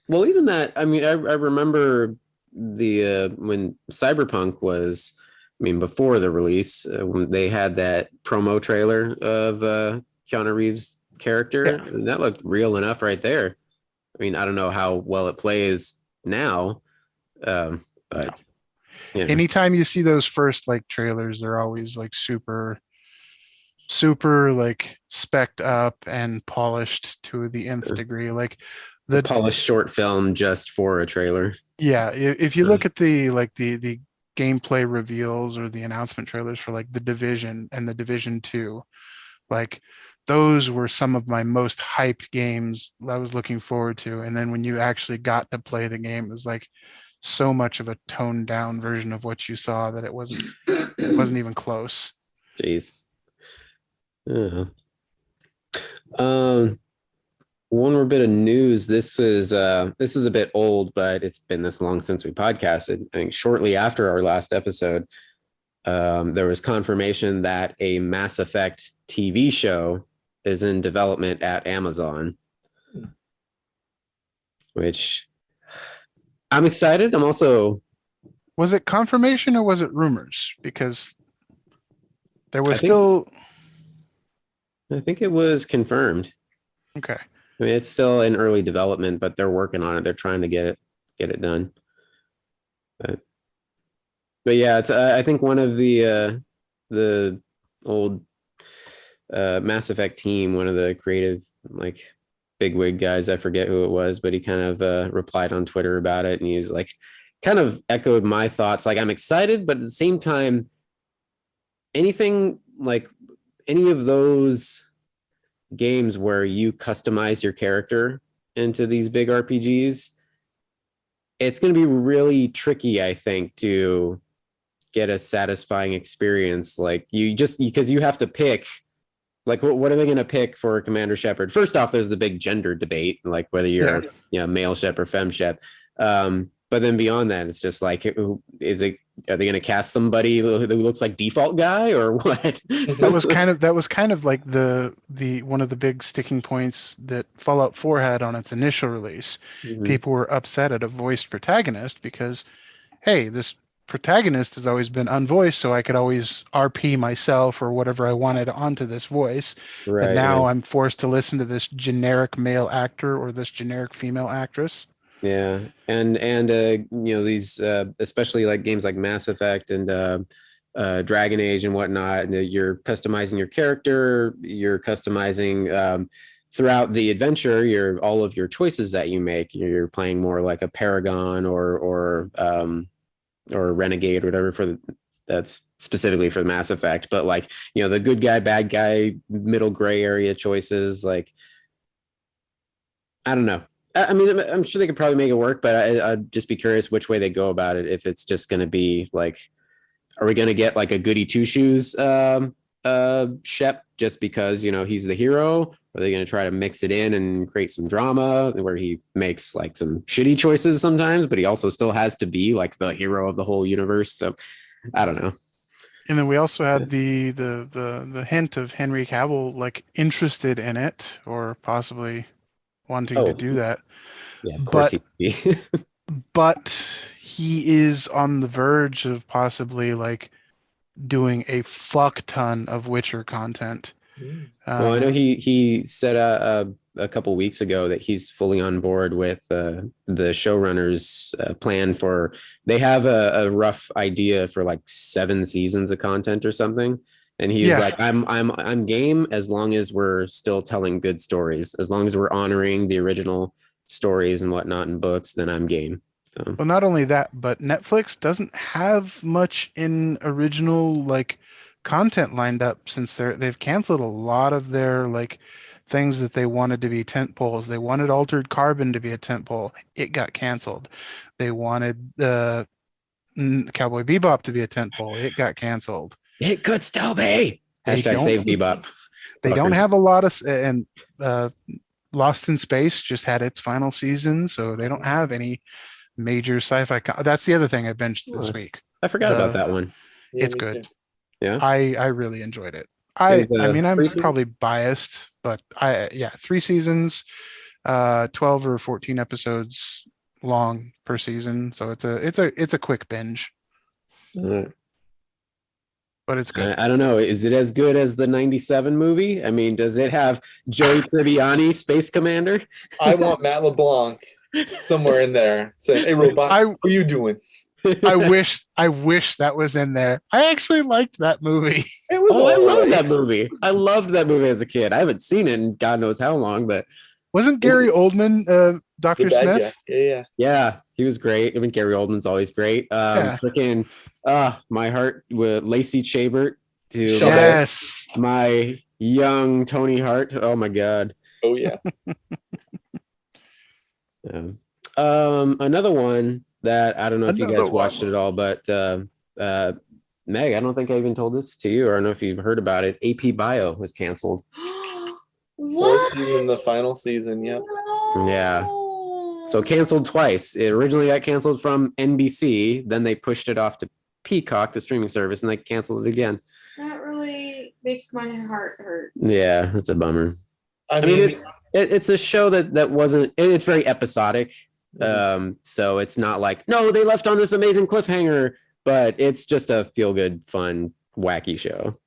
Well, even that, I mean, I remember the when Cyberpunk was, I mean, before the release, when they had that promo trailer of Keanu Reeves' character, and that looked real enough right there. I mean, I don't know how well it plays now, but yeah. Anytime you see those first like trailers, they're always like super like specced up and polished to the nth degree. Like the polished short film just for a trailer. Yeah, if you look at the gameplay reveals or the announcement trailers for like The Division and The Division 2, like those were some of my most hyped games I was looking forward to. And then when you actually got to play the game, it was like so much of a toned down version of what you saw that it wasn't even close. Jeez. One more bit of news. This is a bit old, but it's been this long since we podcasted. I think shortly after our last episode, there was confirmation that a Mass Effect TV show is in development at Amazon, which I'm excited. I'm also. Was it confirmation or was it rumors? Because there was I think it was confirmed. Okay. I mean, it's still in early development, but they're working on it. They're trying to get it done. But yeah, it's I think one of the old Mass Effect team, one of the creative like bigwig guys, I forget who it was, but he kind of replied on Twitter about it, and he was like, kind of echoed my thoughts. Like, I'm excited, but at the same time, anything like any of those games where you customize your character into these big RPGs, it's going to be really tricky, I think, to get a satisfying experience. Like because you have to pick, like, what are they going to pick for Commander Shepard? First off, there's the big gender debate, like whether you're male Shep or fem Shep. But then beyond that, it's just like, are they going to cast somebody who looks like default guy or what? that was kind of like the one of the big sticking points that Fallout 4 had on its initial release. Mhm. People were upset at a voiced protagonist because, hey, this protagonist has always been unvoiced, so I could always RP myself or whatever I wanted onto this voice. Right, and now right. I'm forced to listen to this generic male actor or this generic female actress. Yeah, and these especially like games like Mass Effect and Dragon Age and whatnot, and you're customizing your character, you're customizing throughout the adventure, all of your choices that you make. You're playing more like a Paragon or or Renegade or whatever that's specifically for the Mass Effect, but like, you know, the good guy, bad guy, middle gray area choices, like, I don't know. I mean, I'm sure they could probably make it work, but I'd just be curious which way they go about it. If it's just going to be like, are we going to get like a goody two shoes Shep just because, you know, he's the hero? Are they going to try to mix it in and create some drama where he makes like some shitty choices sometimes, but he also still has to be like the hero of the whole universe? So I don't know. And then we also had the hint of Henry Cavill like interested in it or possibly wanting to do that. Yeah, of course he'd be. But he is on the verge of possibly like doing a fuck ton of Witcher content. Well, I know he said a couple weeks ago that he's fully on board with the showrunners' plan for. They have a rough idea for like 7 seasons of content or something, and he's like, "I'm game as long as we're still telling good stories, as long as we're honoring the original stories and whatnot in books, then I'm game." So. Well, not only that, but Netflix doesn't have much in original like content lined up since they've canceled a lot of their like things that they wanted to be tent poles. They wanted Altered Carbon to be a tent pole. It got canceled. They wanted Cowboy Bebop to be a tent pole. It got canceled. It could still be. Hashtag save Bebop. They don't have a lot of, and Lost in Space just had its final season, so they don't have any major sci-fi. That's the other thing I binged this week. I forgot about that one. It's good. Too. Yeah, I really enjoyed it. I mean, I'm probably biased, but 3 seasons, 12 or 14 episodes long per season, so it's a quick binge. But it's good. I don't know. Is it as good as the '97 movie? I mean, does it have Joey Tribbiani, Space Commander? I want Matt LeBlanc somewhere in there saying, "Hey, robot, what are you doing?" I wish that was in there. I actually liked that movie. It was. I loved that movie. I loved that movie as a kid. I haven't seen it in God knows how long, but wasn't Gary Oldman Dr. Smith? Yeah, he was great. I mean, Gary Oldman's always great. Freaking my heart with Lacey Chabert to my young Tony Hart. Oh my God. Oh yeah. Another one that I don't know if you guys watched it at all, but Meg, I don't think I even told this to you, or I don't know if you've heard about it. AP Bio was canceled. What? 4th season, the final season. Yep. No. Yeah. So canceled twice. It originally got canceled from NBC, then they pushed it off to Peacock, the streaming service, and they canceled it again. That really makes my heart hurt. Yeah, that's a bummer. I mean it's a show that wasn't. It's very episodic. So it's not like, no, they left on this amazing cliffhanger, but it's just a feel good, fun, wacky show.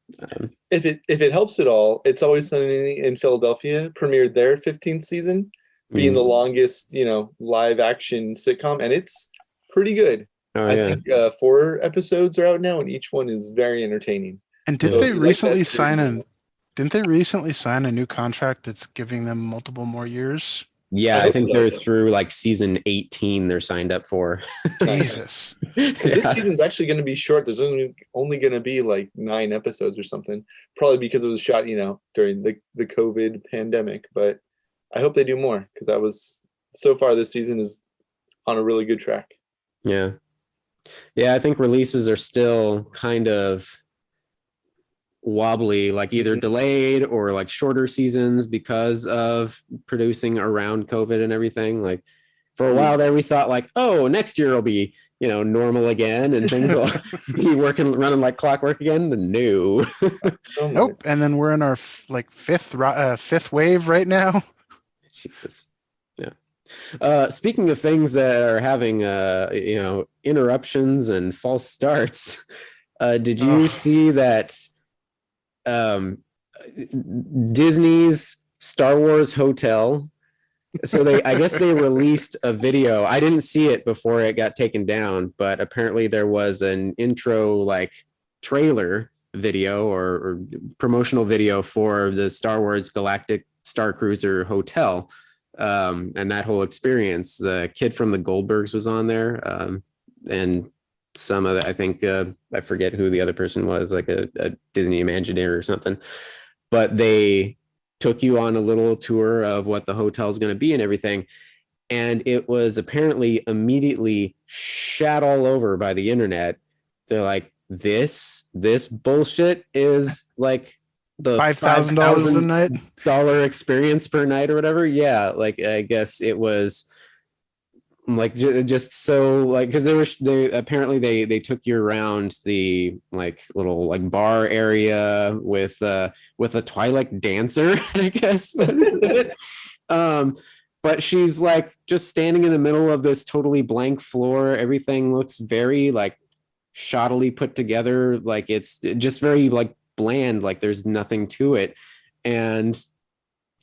If it helps at all, It's Always Sunny in Philadelphia premiered their 15th season, being the longest, live action sitcom, and it's pretty good. I think 4 episodes are out now, and each one is very entertaining. And didn't they recently sign a new contract that's giving them multiple more years? Yeah, I think they're through like season 18 they're signed up for. Jesus. This season's actually going to be short. There's only going to be like 9 episodes or something, probably because it was shot, during the COVID pandemic. But I hope they do more, because so far this season is on a really good track. Yeah. Yeah, I think releases are still kind of wobbly, like either delayed or like shorter seasons because of producing around COVID and everything. Like for a while there, we thought like, oh, next year will be, normal again and things will be running like clockwork again. No. Nope. And then we're in our fifth wave right now. Jesus. Yeah. Speaking of things that are having, interruptions and false starts, did you see that Disney's Star Wars Hotel? So I guess they released a video. I didn't see it before it got taken down, but apparently there was an intro like trailer video or promotional video for the Star Wars Galactic Star Cruiser Hotel. And that whole experience. The kid from the Goldbergs was on there. And some of the, I think I forget who the other person was, like a Disney Imagineer or something, but they took you on a little tour of what the hotel is going to be and everything. And it was apparently immediately shat all over by the internet. They're like, this bullshit is like the $5,000 a night experience per night or whatever. Yeah, like I guess it was like just so like, because they apparently they took you around the like little like bar area with a Twilight dancer, I guess. But she's like just standing in the middle of this totally blank floor. Everything looks very like shoddily put together, like it's just very like bland, like there's nothing to it. And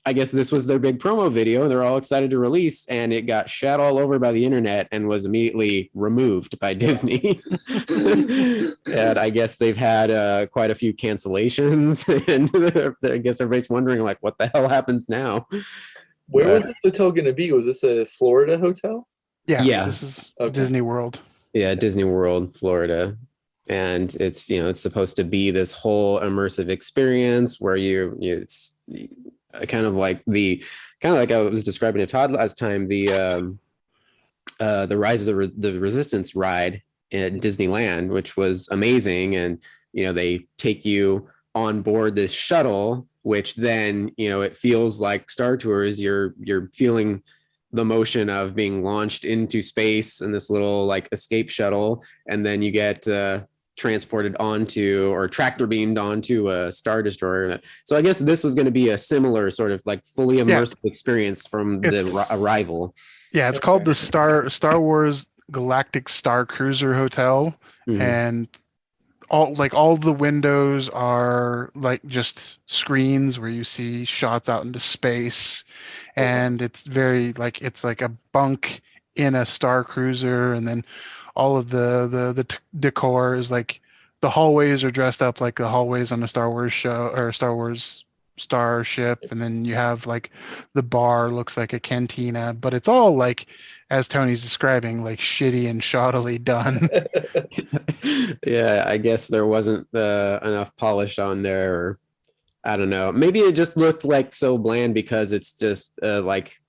I guess this was their big promo video and they're all excited to release, and it got shat all over by the internet and was immediately removed by Disney. And I guess they've had quite a few cancellations, and I guess everybody's wondering like, what the hell happens now? Where was this hotel going to be? Was this a Florida hotel? Yeah. This is Disney World. Yeah, Disney World, Florida. And it's, it's supposed to be this whole immersive experience where it's kind of like I was describing to Todd last time, the Rise of the Resistance ride at Disneyland, which was amazing. And, they take you on board this shuttle, which then, it feels like Star Tours. You're feeling the motion of being launched into space in this little like escape shuttle, and then you get transported onto or tractor beamed onto a Star Destroyer. So I guess this was going to be a similar sort of like fully immersive experience from the arrival. Yeah, it's called the Star Wars Galactic Star Cruiser Hotel, and all the windows are like just screens where you see shots out into space, and it's very like it's like a bunk in a Star Cruiser, and then all of the decor is like the hallways are dressed up like the hallways on a Star Wars show or Star Wars starship, and then you have like the bar looks like a cantina, but it's all like, as Tony's describing, like shitty and shoddily done. Yeah, I guess there wasn't enough polish on there, or I don't know. Maybe it just looked like so bland because it's just like,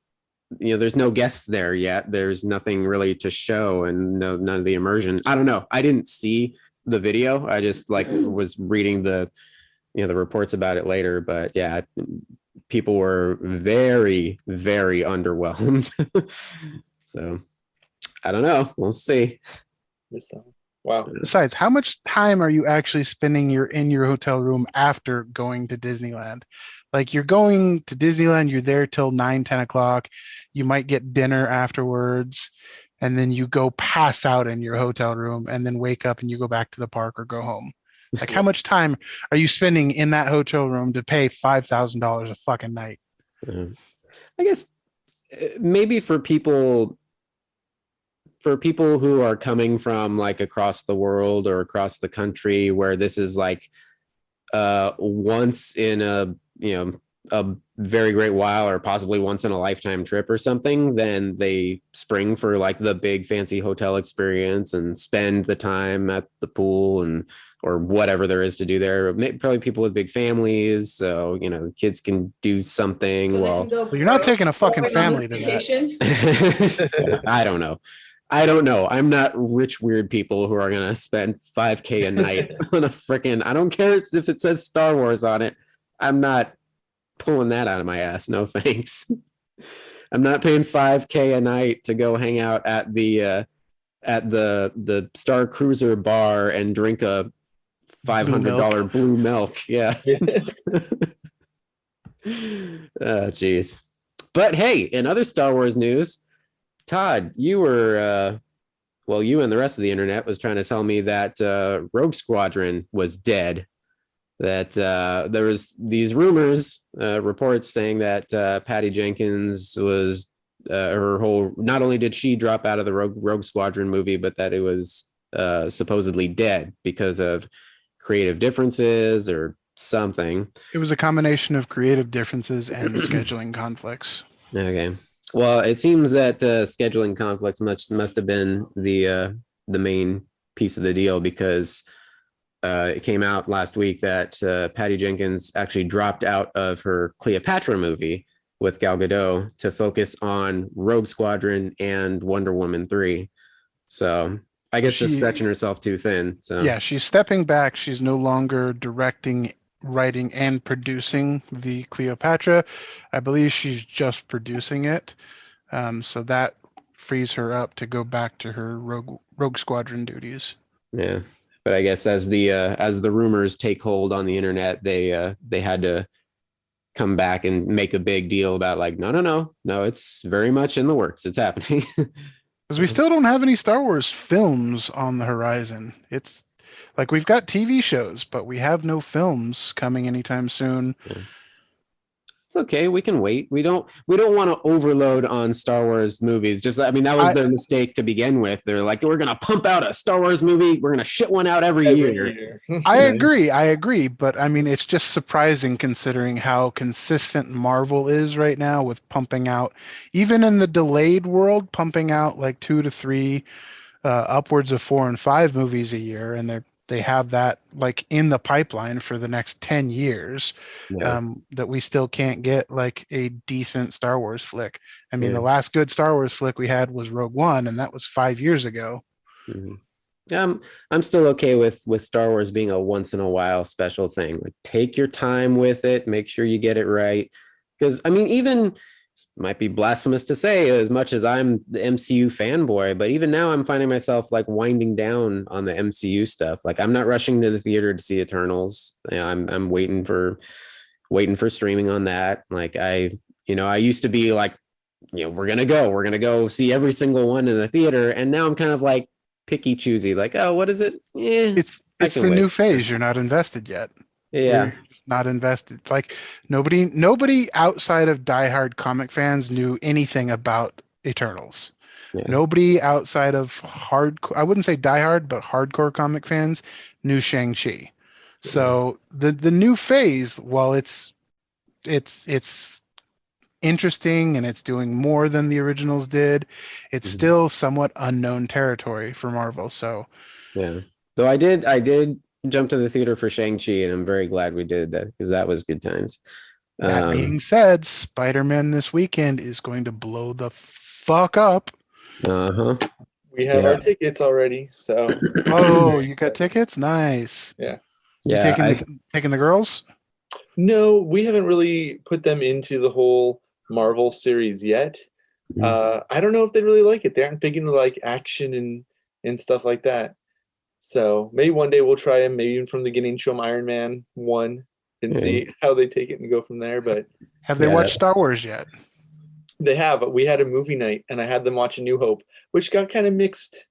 there's no guests there yet. There's nothing really to show, and none of the immersion. I don't know. I didn't see the video. I just like was reading the reports about it later. But yeah, people were very, very underwhelmed. So I don't know. We'll see. Wow. Besides, how much time are you actually spending in your hotel room after going to Disneyland? Like, you're going to Disneyland, you're there till 9-10 o'clock. You might get dinner afterwards, and then you go pass out in your hotel room and then wake up and you go back to the park or go home. Like, how much time are you spending in that hotel room to pay $5,000 a fucking night? I guess maybe for people who are coming from like across the world or across the country, where this is like once in a very great while, or possibly once in a lifetime trip or something, then they spring for like the big fancy hotel experience and spend the time at the pool or whatever there is to do there. Probably people with big families, so the kids can do something. So you're not taking a fucking family to that. I don't know. I'm not rich weird people who are gonna spend $5,000 a night on a freaking. I don't care if it says Star Wars on it. I'm not pulling that out of my ass. No thanks. I'm not paying $5,000 a night to go hang out at the Star Cruiser bar and drink a $500 blue milk. Yeah. Oh, geez. But hey, in other Star Wars news, Todd, you were you and the rest of the internet was trying to tell me that Rogue Squadron was dead. That there was these rumors, reports saying that Patty Jenkins was her whole. Not only did she drop out of the Rogue Squadron movie, but that it was supposedly dead because of creative differences or something. It was a combination of creative differences and scheduling conflicts. Okay. Well, it seems that scheduling conflicts must have been the main piece of the deal because it came out last week that Patty Jenkins actually dropped out of her Cleopatra movie with Gal Gadot to focus on Rogue Squadron and Wonder Woman 3. So I guess just stretching herself too thin. So yeah, she's stepping back. She's no longer directing, writing, and producing the Cleopatra. I believe she's just producing it. So that frees her up to go back to her Rogue Squadron duties. Yeah, but I guess as the rumors take hold on the internet, they had to come back and make a big deal about like, no, it's very much in the works. It's happening. Because we still don't have any Star Wars films on the horizon. It's like we've got TV shows, but we have no films coming anytime soon. Yeah. It's okay. We can wait. We don't want to overload on Star Wars movies. That was their mistake to begin with. They're like, we're going to pump out a Star Wars movie. We're going to shit one out every year. I agree. But I mean, it's just surprising considering how consistent Marvel is right now with pumping out, even in the delayed world, pumping out like 2 to 3, upwards of 4 and 5 movies a year. And they have that like in the pipeline for the next 10 years, that we still can't get like a decent Star Wars flick. I mean, the last good Star Wars flick we had was Rogue One, and that was 5 years ago. Mm-hmm. I'm still okay with Star Wars being a once in a while special thing. Like, take your time with it, make sure you get it right. Because I mean, even might be blasphemous to say as much as I'm the MCU fanboy, but even now I'm finding myself like winding down on the MCU stuff. Like, I'm not rushing to the theater to see Eternals. I'm waiting for streaming on that. Like, I used to be like, we're going to go see every single one in the theater. And now I'm kind of like picky choosy, like, oh, what is it? It's the new phase. You're not invested yet. Yeah. You're just not invested. Like nobody outside of diehard comic fans knew anything about Eternals. Yeah. Nobody outside of I wouldn't say diehard, but hardcore comic fans knew Shang-Chi. So the new phase, while it's interesting and it's doing more than the originals did, it's still somewhat unknown territory for Marvel. So yeah. Though I did jump to the theater for Shang-Chi, and I'm very glad we did that because that was good times. That being said, Spider-Man this weekend is going to blow the fuck up. We have our tickets already, so. Oh, you got tickets? Nice. Yeah. You taking the girls? No, we haven't really put them into the whole Marvel series yet. I don't know if they really like it. They aren't big into like action and stuff like that. So maybe one day we'll try them, maybe even from the beginning, show them Iron Man 1 and see how they take it and go from there. But have they watched Star Wars yet? They have. We had a movie night and I had them watch A New Hope, which got kind of mixed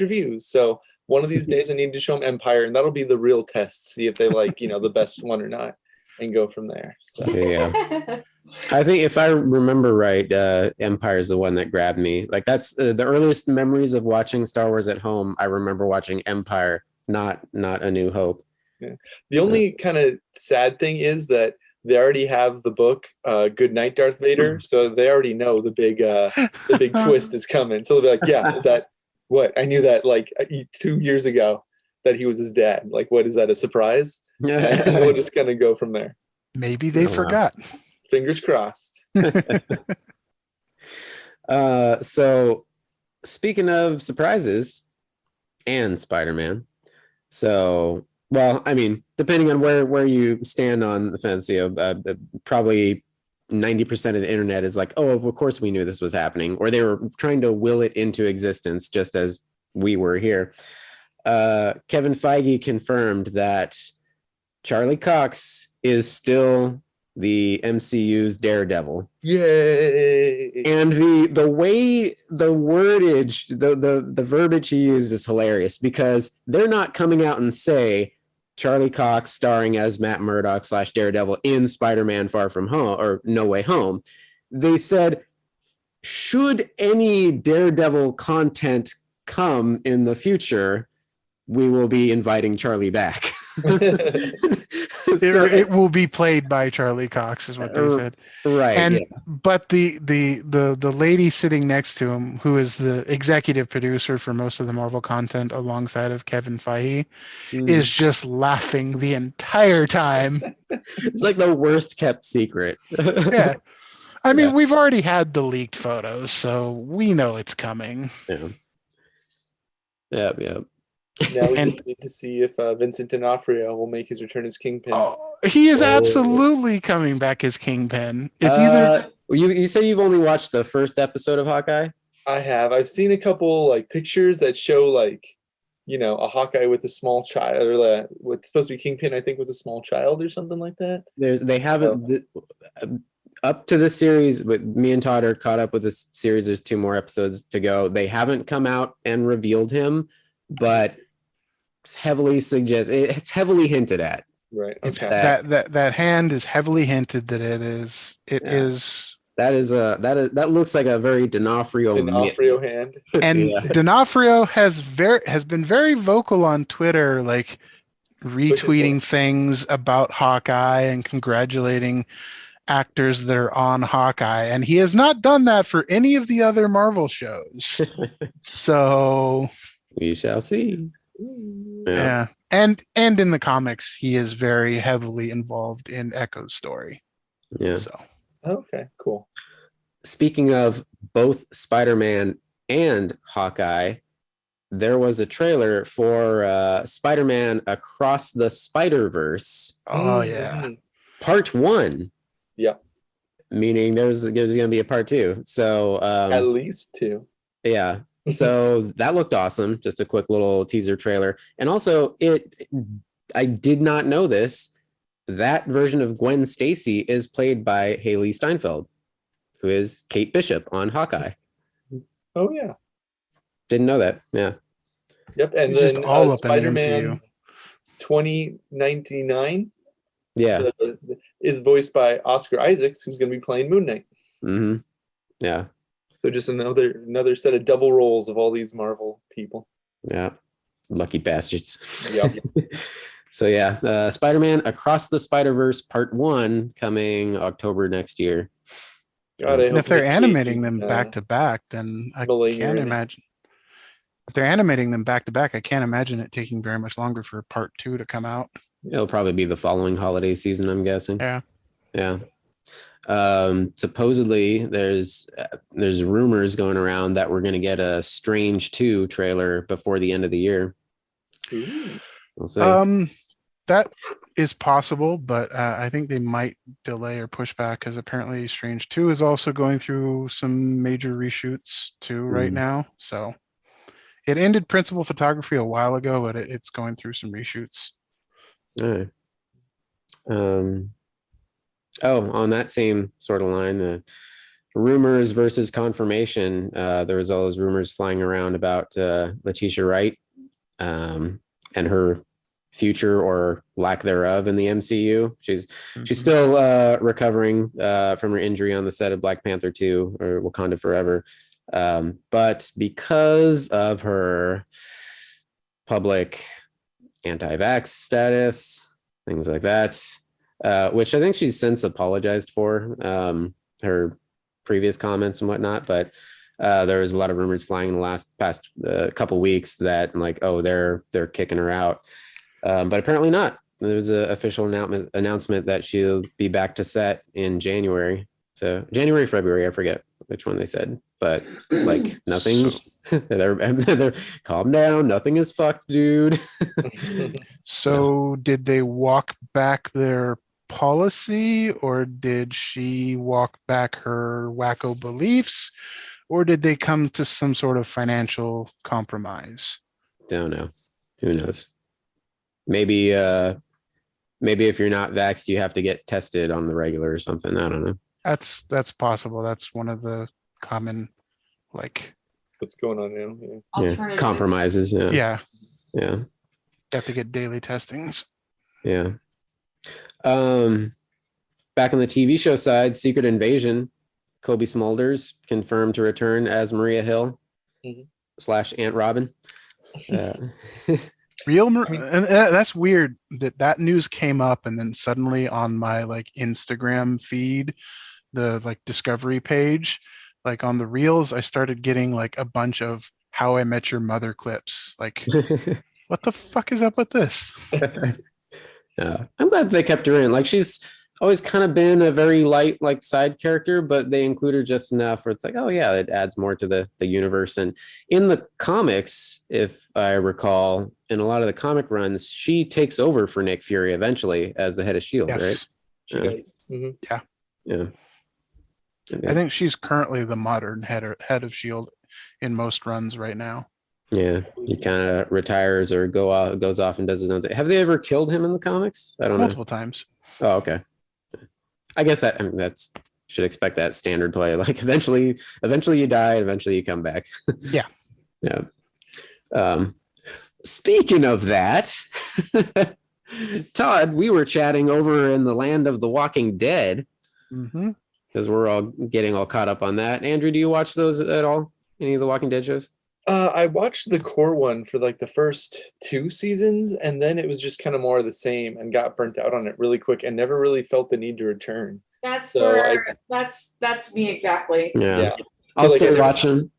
reviews. So one of these days I need to show them Empire, and that'll be the real test, see if they like, the best one or not, and go from there. So I think if I remember right, Empire is the one that grabbed me. Like, that's the earliest memories of watching Star Wars at home. I remember watching Empire, not A New Hope. Yeah. The only kind of sad thing is that they already have the book Good Night, Darth Vader, so they already know the big twist is coming. So they'll be like, yeah, is that what? I knew that like 2 years ago that he was his dad. Like, what, is that a surprise? And we'll just kind of go from there. Maybe they forgot. Wow. Fingers crossed. So speaking of surprises and Spider-Man, so, well, I mean, depending on where you stand on the fence, probably 90% of the internet is like, oh, of course we knew this was happening, or they were trying to will it into existence just as we were here. Kevin Feige confirmed that Charlie Cox is still the MCU's Daredevil. Yay! And the way the wordage, the verbiage he used is hilarious, because they're not coming out and say Charlie Cox starring as Matt Murdock / Daredevil in Spider-Man Far From Home or No Way Home. They said, should any Daredevil content come in the future, we will be inviting Charlie back. It will be played by Charlie Cox, is what they said. Right. And but the lady sitting next to him, who is the executive producer for most of the Marvel content alongside of Kevin Feige, is just laughing the entire time. It's like the worst kept secret. Yeah. I mean, we've already had the leaked photos, so we know it's coming. Yeah. Now we just need to see if Vincent D'Onofrio will make his return as Kingpin. Oh, he is absolutely coming back as Kingpin. It's either you say you've only watched the first episode of Hawkeye? I have. I've seen a couple like pictures that show like, you know, a Hawkeye with a small child, or what's supposed to be Kingpin, I think, with a small child or something like that. They haven't up to this series, but me and Todd are caught up with this series. There's 2 more episodes to go. They haven't come out and revealed him, but it's heavily hinted at. Right. Okay. That hand is heavily hinted that it is. That looks like a very D'Onofrio hand. And D'Onofrio has been very vocal on Twitter, like retweeting things about Hawkeye and congratulating actors that are on Hawkeye, and he has not done that for any of the other Marvel shows. So we shall see. Yeah. And in the comics, he is very heavily involved in Echo's story. Yeah. So okay, cool. Speaking of both Spider-Man and Hawkeye, there was a trailer for Spider-Man Across the Spider-Verse. Oh yeah. Part 1. Yeah. Meaning there's going to be a part 2. So at least 2. Yeah. So that looked awesome. Just a quick little teaser trailer. And also I did not know this. That version of Gwen Stacy is played by Haley Steinfeld, who is Kate Bishop on Hawkeye. Oh yeah. Didn't know that. Yeah. Yep. And it's then just all up Spider-Man in 2099. Yeah. Is voiced by Oscar Isaacs, who's going to be playing Moon Knight. Mm-hmm. Yeah. So just another set of double roles of all these Marvel people. Yeah. Lucky bastards. Yep. So yeah, Spider-Man Across the Spider-Verse Part 1 coming October next year. God, and if they're animating them back to back, then I can't imagine. If they're animating them back to back, I can't imagine it taking very much longer for Part 2 to come out. It'll probably be the following holiday season, I'm guessing. Yeah. Yeah. Supposedly there's rumors going around that we're going to get a Strange 2 trailer before the end of the year. We'll see. That is possible, but I think they might delay or push back because apparently Strange 2 is also going through some major reshoots too right now. So it ended principal photography a while ago, but it's going through some reshoots. All right. On that same sort of line, rumors versus confirmation. There was all those rumors flying around about Letitia Wright and her future or lack thereof in the MCU. She's still recovering from her injury on the set of Black Panther 2 or Wakanda Forever. But because of her public anti-vax status, things like that, which I think she's since apologized for her previous comments and whatnot. But there was a lot of rumors flying in the past couple weeks that like, oh, they're kicking her out. But apparently not. There was an official announcement that she'll be back to set in January. So January, February, I forget which one they said. But like nothing's they're calm down. Nothing is fucked, dude. So did they walk back their policy, or did she walk back her wacko beliefs, or did they come to some sort of financial compromise? Don't know. Who knows? Maybe if you're not vaxxed, you have to get tested on the regular or something. I don't know. That's possible. That's one of the common what's going on now. Yeah. Compromises. Yeah. You have to get daily testings. Yeah. Back on the TV show side, Secret Invasion, Kobe Smulders confirmed to return as Maria Hill / Aunt Robin. And that's weird that news came up, and then suddenly on my like Instagram feed, the like discovery page, like on the reels, I started getting like a bunch of How I Met Your Mother clips. Like, what the fuck is up with this? I'm glad they kept her in. Like, she's always kind of been a very light like side character, but they include her just enough where it's like, oh yeah, it adds more to the universe. And in the comics, if I recall, in a lot of the comic runs, she takes over for Nick Fury eventually as the head of Shield, Yes, right? She does. Mm-hmm. Yeah. I think she's currently the modern head of Shield in most runs right now. Yeah, he kind of retires or goes off and does his own thing. Have they ever killed him in the comics? I don't know. Multiple times. Oh, okay. I guess that's should expect that standard play. Like eventually you die, and eventually you come back. Yeah. Yeah. Speaking of that, Todd, we were chatting over in the land of the Walking Dead because we're all getting all caught up on that. Andrew, do you watch those at all? Any of the Walking Dead shows? I watched the core one for like the first 2 seasons, and then it was just kind of more of the same and got burnt out on it really quick and never really felt the need to return. That's that's me exactly. Yeah. So, I'll like, still watch them.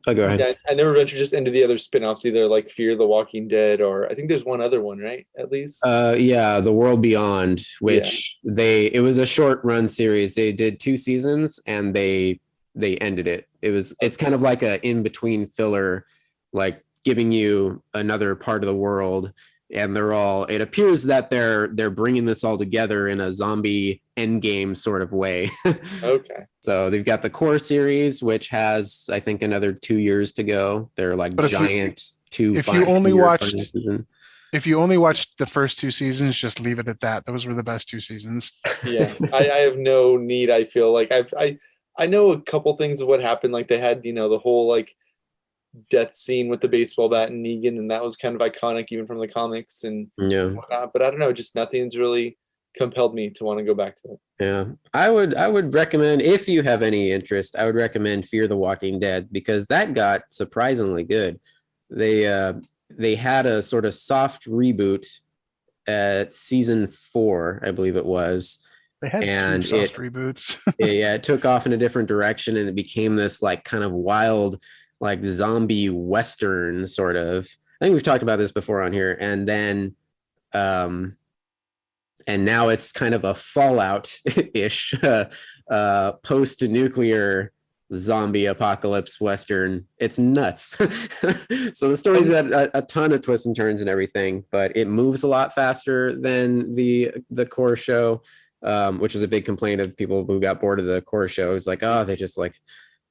Oh, go ahead. Yeah, I never ventured just into the other spin-offs, either like Fear the Walking Dead, or I think there's one other one, right? At least. Yeah, The World Beyond, which it was a short run series. They did 2 seasons and they ended it. It's kind of like a in-between filler, like giving you another part of the world, and it appears that they're bringing this all together in a zombie endgame sort of way. Okay. So they've got the core series, which has, I think, another 2 years to go. They're like giant if you only watched the first 2 seasons, just leave it at that. Those were the best 2 seasons. Yeah. I have no need. I feel like I know a couple things of what happened. Like they had, the whole like death scene with the baseball bat and Negan, and that was kind of iconic even from the comics and whatnot. But I don't know, just nothing's really compelled me to want to go back to it. Yeah, I would recommend, if you have any interest, I would recommend Fear the Walking Dead, because that got surprisingly good. They had a sort of soft reboot at season 4, I believe it was. They had 2 soft reboots. It took off in a different direction, and it became this like kind of wild, like zombie Western sort of. I think we've talked about this before on here. And then, and now it's kind of a Fallout-ish post-nuclear zombie apocalypse Western. It's nuts. So the story's got a ton of twists and turns and everything, but it moves a lot faster than the core show. Which was a big complaint of people who got bored of the core show. It's like, they just like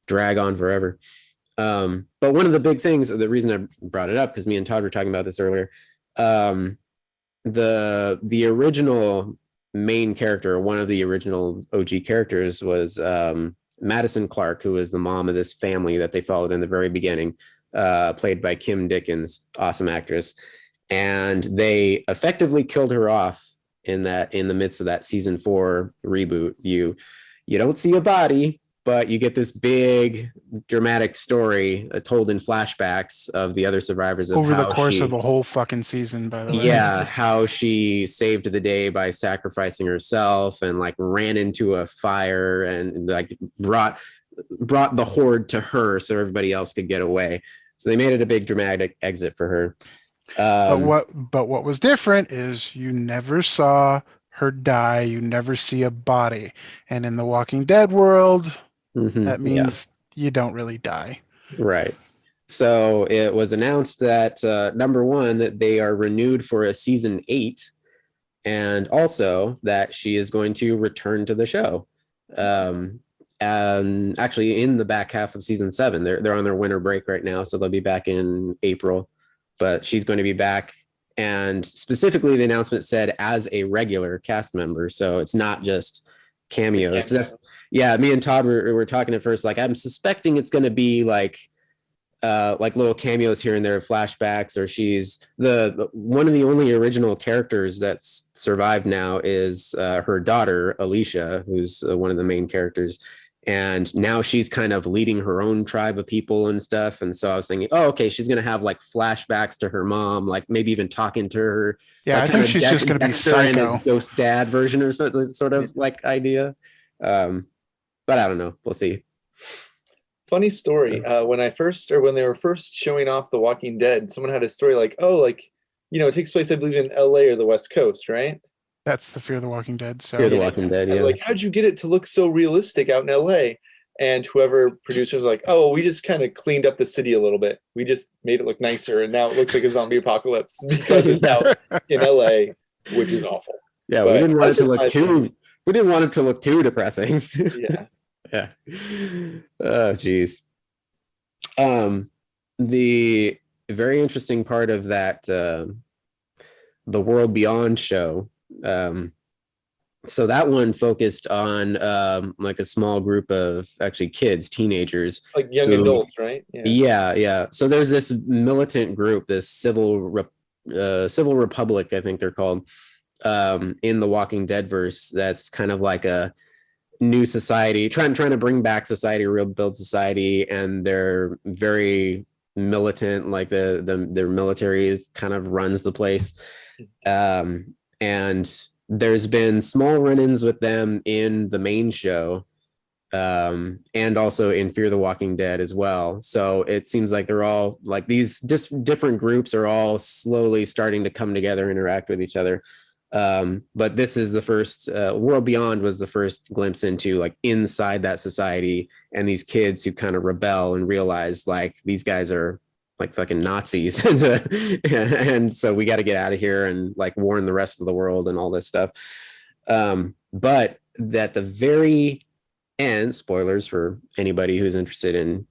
drag on forever. But one of the big things, the reason I brought it up, because me and Todd were talking about this earlier, the original main character, one of the original OG characters, was Madison Clark, who was the mom of this family that they followed in the very beginning, played by Kim Dickens, awesome actress. And they effectively killed her off in the midst of that season 4 reboot. You don't see a body, but you get this big dramatic story told in flashbacks of the other survivors over the course of a whole fucking season, by the way. Yeah, how she saved the day by sacrificing herself and like ran into a fire and like brought the horde to her so everybody else could get away. So they made it a big dramatic exit for her. But what was different is you never saw her die. You never see a body. And in the Walking Dead world, that means you don't really die. Right. So it was announced that number one, that they are renewed for a season 8, and also that she is going to return to the show. And actually in the back half of season 7, they're on their winter break right now, so they'll be back in April. But she's going to be back, and specifically the announcement said as a regular cast member, so it's not just cameos. Me and Todd were talking at first, like I'm suspecting it's going to be like little cameos here and there, flashbacks, or she's one of the only original characters that's survived now is her daughter Alicia, who's one of the main characters, And now she's kind of leading her own tribe of people and stuff. And so I was thinking, oh, okay, she's going to have like flashbacks to her mom, like maybe even talking to her. Yeah, like I think she's just going to be and his psycho. ghost dad version or something, sort of like idea. But I don't know. We'll see. Funny story. When they were first showing off The Walking Dead, someone had a story like, oh, like, you know, it takes place, I believe, in LA or the West Coast, right? That's the Fear the Walking Dead. So Fear the Walking Dead, yeah. Like, how'd you get it to look so realistic out in LA? And whoever producer was like, oh, we just kind of cleaned up the city a little bit. We just made it look nicer, and now it looks like a zombie apocalypse because it's out in LA, which is awful. Yeah, we didn't want it to look too depressing. Yeah. Yeah. Oh, geez. The very interesting part of that, the World Beyond show. So that one focused on like a small group of actually kids, teenagers, like young adults, right? Yeah. So there's this militant group, this civil republic, I think they're called, in the Walking Dead verse. That's kind of like a new society, trying to bring back society, rebuild society, and they're very militant. Like their military kind of runs the place, and there's been small run-ins with them in the main show, and also in Fear the Walking Dead as well. So it seems like they're all like these different groups are all slowly starting to come together, interact with each other. But this is the first, World Beyond was the first glimpse into like inside that society and these kids who kind of rebel and realize like these guys are like fucking Nazis and so we got to get out of here and like warn the rest of the world and all this stuff. But at the very end, spoilers for anybody who's interested in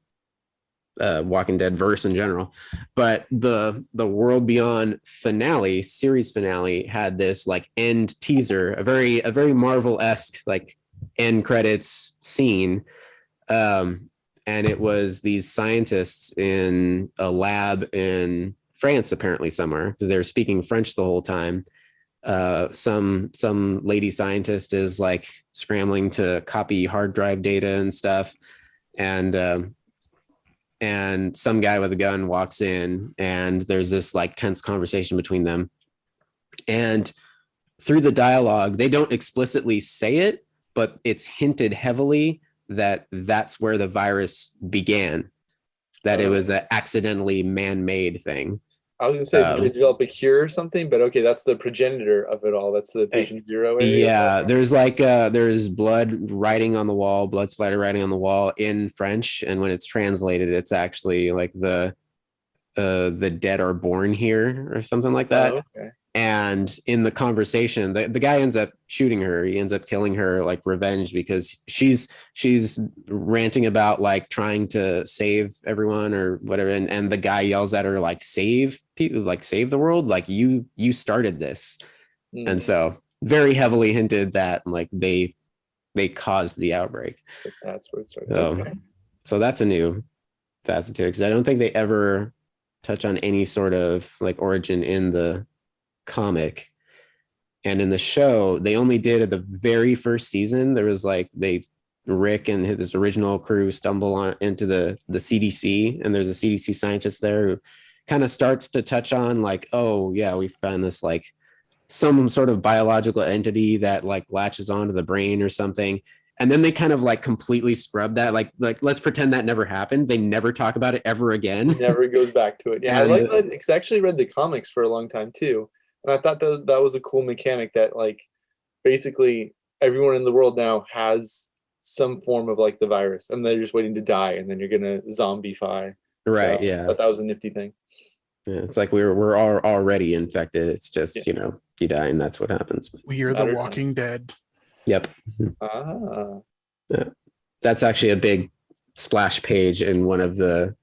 Walking Dead verse in general, but the World Beyond finale, series finale, had this like end teaser, a very Marvel-esque like end credits scene, and it was these scientists in a lab in France, apparently somewhere, because they were speaking French the whole time. Some lady scientist is like scrambling to copy hard drive data and stuff, and some guy with a gun walks in, and there's this like tense conversation between them. And through the dialogue, they don't explicitly say it, but it's hinted heavily that that's where the virus began, that it was an accidentally man-made thing. I was gonna say they develop a cure or something, but okay, that's the progenitor of it all. That's the patient zero area. Yeah, there's like there's blood writing on the wall, blood splatter writing on the wall in French, and when it's translated, it's actually like the dead are born here or something like that. Oh, okay. And in the conversation, the guy ends up shooting her. He ends up killing her, like revenge, because she's ranting about like trying to save everyone or whatever. And the guy yells at her like, save people, like save the world. Like you started this. Mm. And so very heavily hinted that like they caused the outbreak. That's where it started. So that's a new facet to it, because I don't think they ever touch on any sort of like origin in the comic. And in the show, they only did at the very first season. There was like Rick and his original crew stumble into the CDC, and there's a CDC scientist there who kind of starts to touch on like, oh yeah, we found this like some sort of biological entity that like latches onto the brain or something. And then they kind of like completely scrub that, like let's pretend that never happened. They never talk about it ever again. Never goes back to it. Yeah, and I like that, because I actually read the comics for a long time too. And I thought that was a cool mechanic, that like basically everyone in the world now has some form of like the virus, and they're just waiting to die, and then you're gonna zombify. Right. So, yeah. But that was a nifty thing. Yeah, it's like we're all already infected. It's just you die, and that's what happens. We are the Walking Dead. Yep. Yeah. That's actually a big splash page in one of the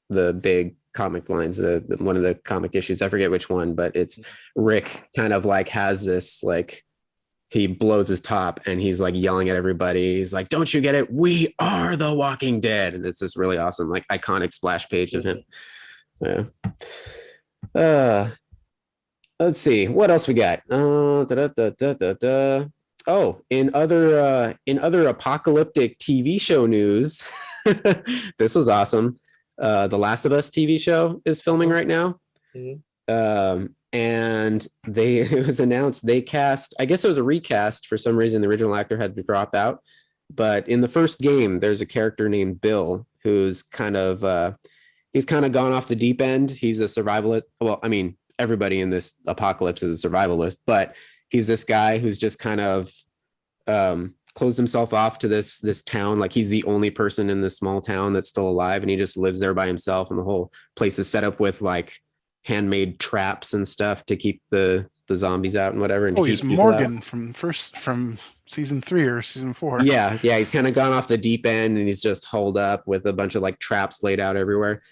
big comic lines, one of the comic issues. I forget which one, but it's Rick kind of like has this like, he blows his top and he's like yelling at everybody. He's like, don't you get it? We are the Walking Dead. And it's this really awesome, like iconic splash page of him. Yeah. Let's see what else we got. Oh, in other apocalyptic TV show news, this was awesome. The Last of Us TV show is filming right now. Mhm. And it was announced they cast, I guess it was a recast for some reason. The original actor had to drop out. But in the first game, there's a character named Bill who's he's kind of gone off the deep end. He's a survivalist. Well, I mean, everybody in this apocalypse is a survivalist, but he's this guy who's just kind of closed himself off to this town. Like he's the only person in this small town that's still alive, and he just lives there by himself. And the whole place is set up with like handmade traps and stuff to keep the zombies out and whatever. And he's Morgan from season 3 or season 4. Yeah, he's kind of gone off the deep end, and he's just holed up with a bunch of like traps laid out everywhere.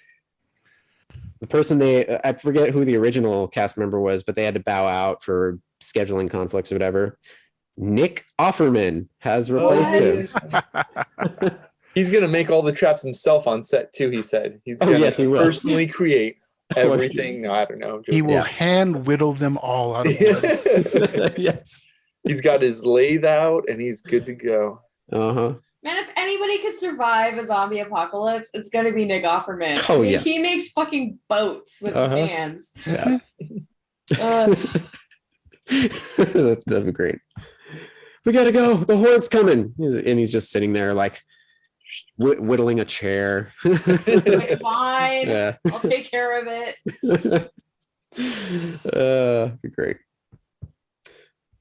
The person I forget who the original cast member was, but they had to bow out for scheduling conflicts or whatever. Nick Offerman has replaced him. He's gonna make all the traps himself on set too. He said he's gonna he will personally create everything. I don't know. He will hand whittle them all out of wood. Yes. He's got his lathe out and he's good to go. Uh-huh. Man, if anybody could survive a zombie apocalypse, it's gonna be Nick Offerman. Oh, yeah. He makes fucking boats with his hands. Yeah. That'd be great. We gotta go. The horde's coming. And he's just sitting there like whittling a chair. Like, fine. Yeah. I'll take care of it. Be great.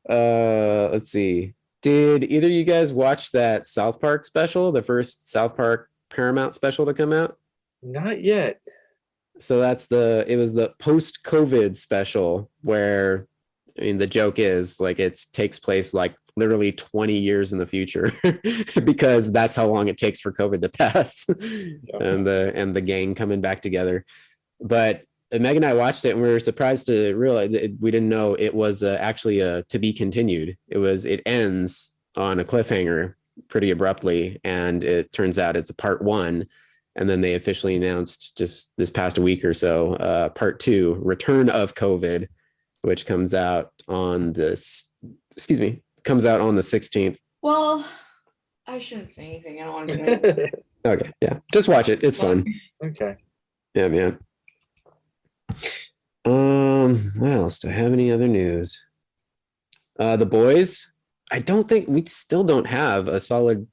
Let's see. Did either of you guys watch that South Park special, the first South Park Paramount special to come out? Not yet. So it was the post-COVID special where, I mean, the joke is like it takes place like literally 20 years in the future because that's how long it takes for COVID to pass. Yeah. and the gang coming back together. But Meg and I watched it and we were surprised to realize we didn't know it was actually to be continued. It ends on a cliffhanger pretty abruptly, and it turns out it's a part 1. And then they officially announced just this past week or so, part 2, Return of COVID, which comes out on the 16th. Well, I shouldn't say anything. I don't want to do anything. Okay, yeah, just watch it. It's fun. Okay. Yeah, man. What else? Do I have any other news? The Boys. We still don't have a solid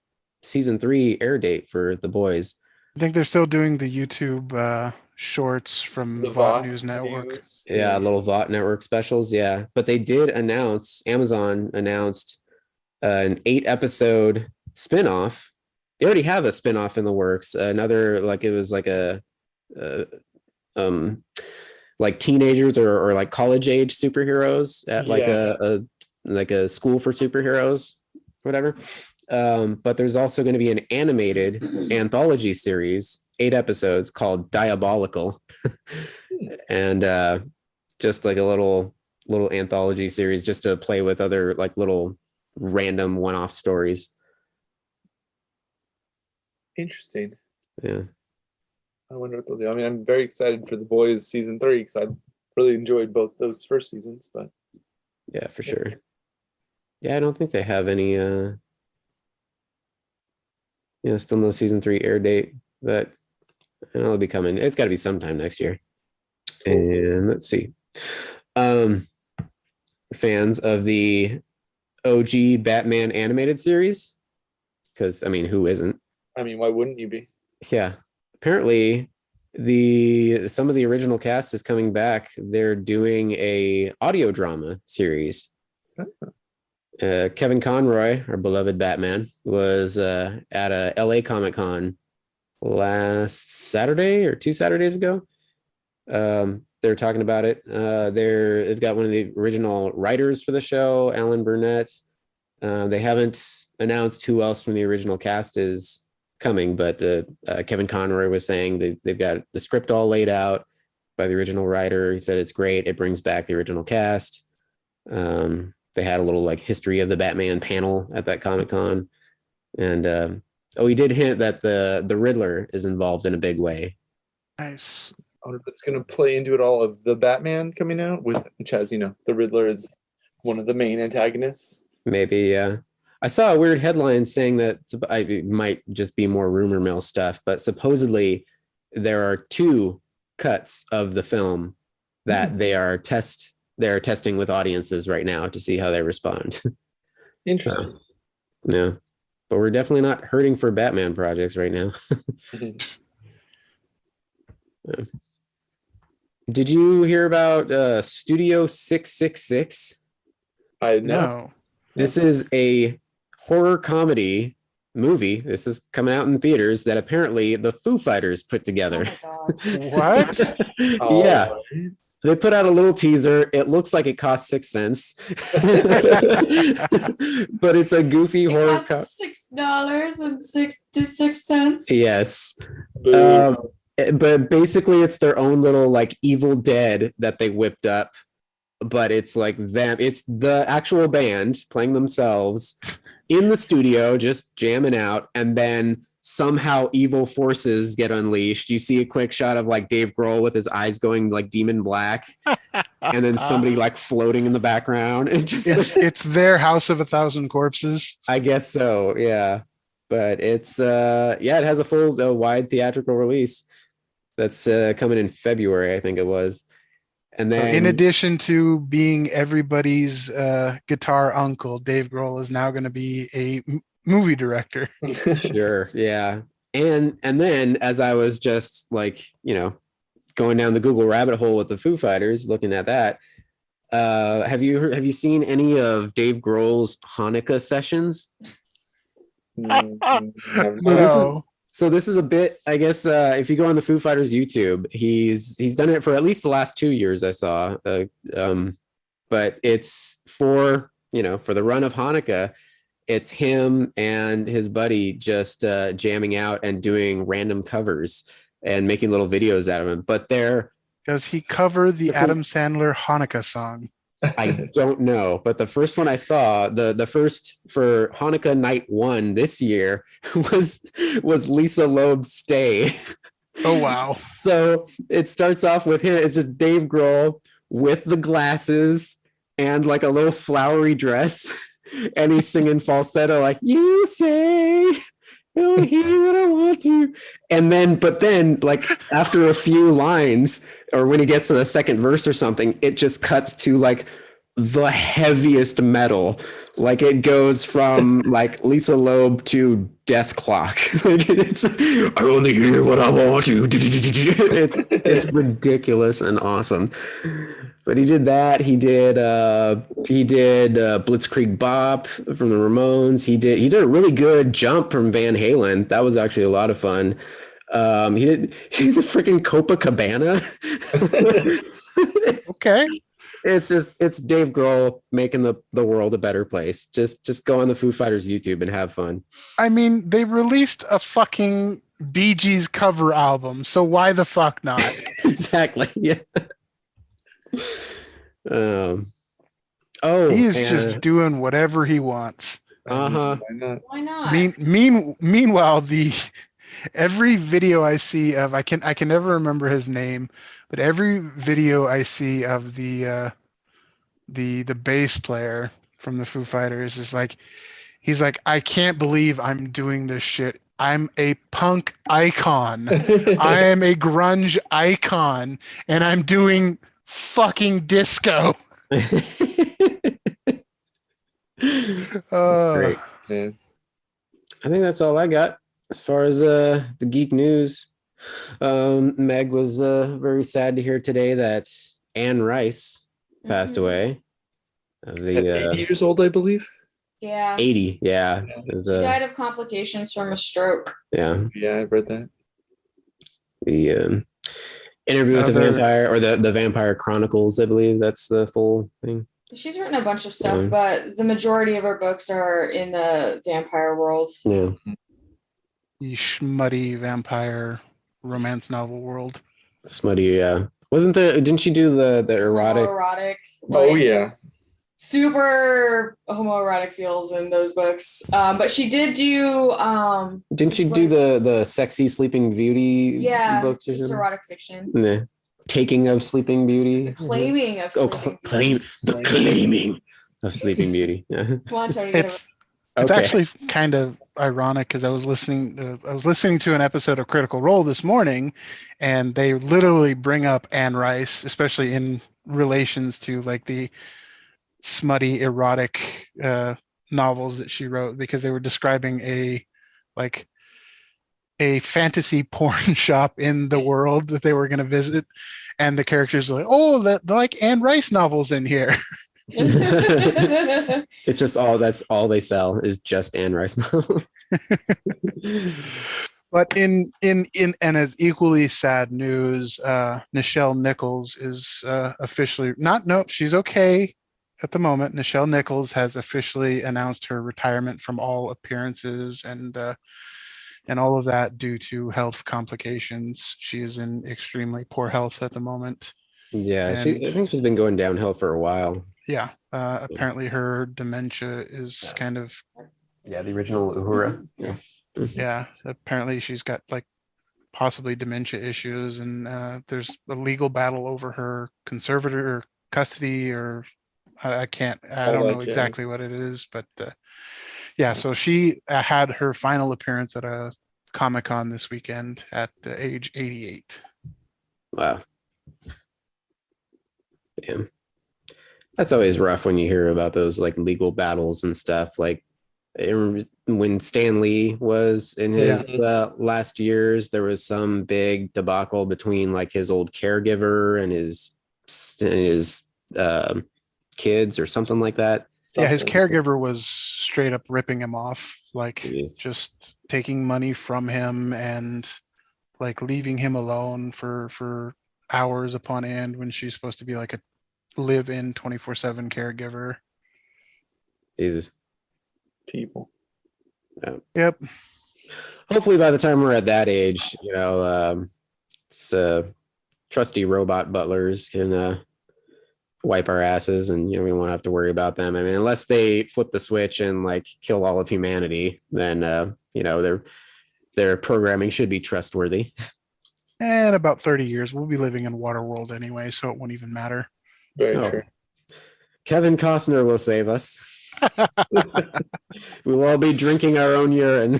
season 3 air date for The Boys. I think they're still doing the YouTube shorts from The VOT VOT News Network. news. Yeah, little VOT network specials. Yeah, but they did announce, Amazon announced an 8-episode spinoff. They already have a spinoff in the works. Another, like it was like like teenagers or like college age superheroes at like a school for superheroes, whatever. But there's also going to be an animated anthology series, 8 episodes, called Diabolical. And just like a little anthology series just to play with other like little random one-off stories. Interesting. Yeah. I wonder what they'll do. I mean, I'm very excited for The Boys season 3 because I really enjoyed both those first seasons. But Yeah, for sure. Yeah, I don't think they have any still no season 3 air date, but I know it'll be coming. It's got to be sometime next year. And let's see. Fans of the OG Batman animated series? Because, I mean, who isn't? I mean, why wouldn't you be? Yeah. Apparently, some of the original cast is coming back. They're doing a audio drama series. Kevin Conroy, our beloved Batman, was at a LA Comic Con last Saturday or 2 Saturdays ago. They're talking about it. They've got one of the original writers for the show, Alan Burnett. They haven't announced who else from the original cast is coming, but Kevin Conroy was saying they've got the script all laid out by the original writer. He said it's great. It brings back the original cast. They had a little like history of the Batman panel at that Comic-Con. And he did hint that the Riddler is involved in a big way. Nice. I wonder if it's going to play into it all of the Batman coming out with, which has, the Riddler is one of the main antagonists. Maybe, yeah. I saw a weird headline saying that it might just be more rumor mill stuff, but supposedly there are 2 cuts of the film that they're testing with audiences right now to see how they respond. Interesting. Yeah, but we're definitely not hurting for Batman projects right now. Did you hear about Studio 666? I know. No. This is a horror comedy movie. This is coming out in theaters that apparently the Foo Fighters put together. Oh my God. What? Yeah. They put out a little teaser. It looks like it cost 6 cents, but it's a goofy It horror. costs $6.66. Yes. Boo. But basically it's their own little like Evil Dead that they whipped up, but it's like them. It's the actual band playing themselves in the studio, just jamming out. And then somehow evil forces get unleashed. You see a quick shot of like Dave Grohl with his eyes going like demon black, and then somebody like floating in the background. It's their House of a Thousand Corpses. I guess so, yeah. But it's it has a full wide theatrical release that's coming in February, I think it was. And then in addition to being everybody's guitar uncle, Dave Grohl is now going to be a movie director. Sure, yeah. And then as I was just like, going down the Google rabbit hole with the Foo Fighters, looking at that, have you seen any of Dave Grohl's Hanukkah sessions? No. So this is a bit, I guess, if you go on the Foo Fighters YouTube, he's done it for at least the last 2 years I saw. But it's for the run of Hanukkah. It's him and his buddy just jamming out and doing random covers and making little videos out of him. But does he cover the Adam Sandler Hanukkah song? I don't know, but the first one I saw, the first for Hanukkah night 1 this year was Lisa Loeb's Stay. Oh wow. So it starts off with him. It's just Dave Grohl with the glasses and like a little flowery dress, and he's singing falsetto like, "You say you'll hear what I want to," but then like after a few lines, or when he gets to the second verse or something, it just cuts to like the heaviest metal. Like it goes from like Lisa Loeb to Death Clock. Like it's, I only hear what I want to. It's ridiculous and awesome. But he did that. He did Blitzkrieg Bop from the Ramones. He did a really good Jump from Van Halen. That was actually a lot of fun. He did freaking Copacabana. Okay. It's Dave Grohl making the world a better place. Just go on the Foo Fighters YouTube and have fun. I mean, they released a fucking Bee Gees cover album, so why the fuck not? Exactly. Yeah. He's just doing whatever he wants. Uh-huh. Why not? Meanwhile, every video I see of I can never remember his name, but every video I see of the bass player from the Foo Fighters is like, he's like, I can't believe I'm doing this shit. I'm a punk icon. I am a grunge icon, and I'm doing fucking disco. Great. Yeah. I think that's all I got as far as the geek news. Meg was very sad to hear today that Anne Rice passed away. At 80 years old, I believe. Yeah. 80, yeah. She died of complications from a stroke. Yeah. Yeah, I read that. The interview with the vampire, or the Vampire Chronicles, I believe that's the full thing. She's written a bunch of stuff, but the majority of her books are in the vampire world. Yeah. The schmutty vampire romance novel world. Smutty, yeah. Didn't she do the erotic? Homoerotic. Oh yeah. Super homoerotic feels in those books. But she did do didn't she do the sexy Sleeping Beauty books? Yeah, just erotic fiction. Taking of Sleeping Beauty. Claiming of Sleeping Beauty. Claiming of Sleeping Beauty. Yeah. Come on, Tony. Get It's over it's Okay. actually kind of ironic because I was listening to an episode of Critical Role this morning, and they literally bring up Anne Rice, especially in relations to like the smutty erotic novels that she wrote, because they were describing a fantasy porn shop in the world that they were going to visit, and the characters are like, oh, like Anne Rice novels in here. it. It's just that's all they sell is just Anne Rice novels. But in and as equally sad news, Nichelle Nichols is officially she's okay at the moment. Nichelle Nichols has officially announced her retirement from all appearances and all of that due to health complications. She is in extremely poor health at the moment. Yeah, I And think she's been going downhill for a while. yeah, apparently her dementia is kind of Yeah, the original Uhura. Yeah. yeah. Apparently she's got like possibly dementia issues, and there's a legal battle over her conservator or custody, or I don't know exactly what it is, but yeah. So she had her final appearance at a Comic-Con this weekend at age 88. Wow. Damn. That's always rough when you hear about those like legal battles and stuff. Like when Stan Lee was in his last years, there was some big debacle between like his old caregiver and his kids or something like that. Yeah, his caregiver was straight up ripping him off, like just taking money from him and like leaving him alone for hours upon end when she's supposed to be like a live-in 24/7 caregiver. Jesus. People. Yeah. Yep. Hopefully by the time we're at that age, trusty robot butlers can wipe our asses, and we won't have to worry about them. I mean, unless they flip the switch and like kill all of humanity, then their programming should be trustworthy. And about 30 years, we'll be living in Waterworld anyway, so it won't even matter. Very true. Kevin Costner will save us. We will all be drinking our own urine.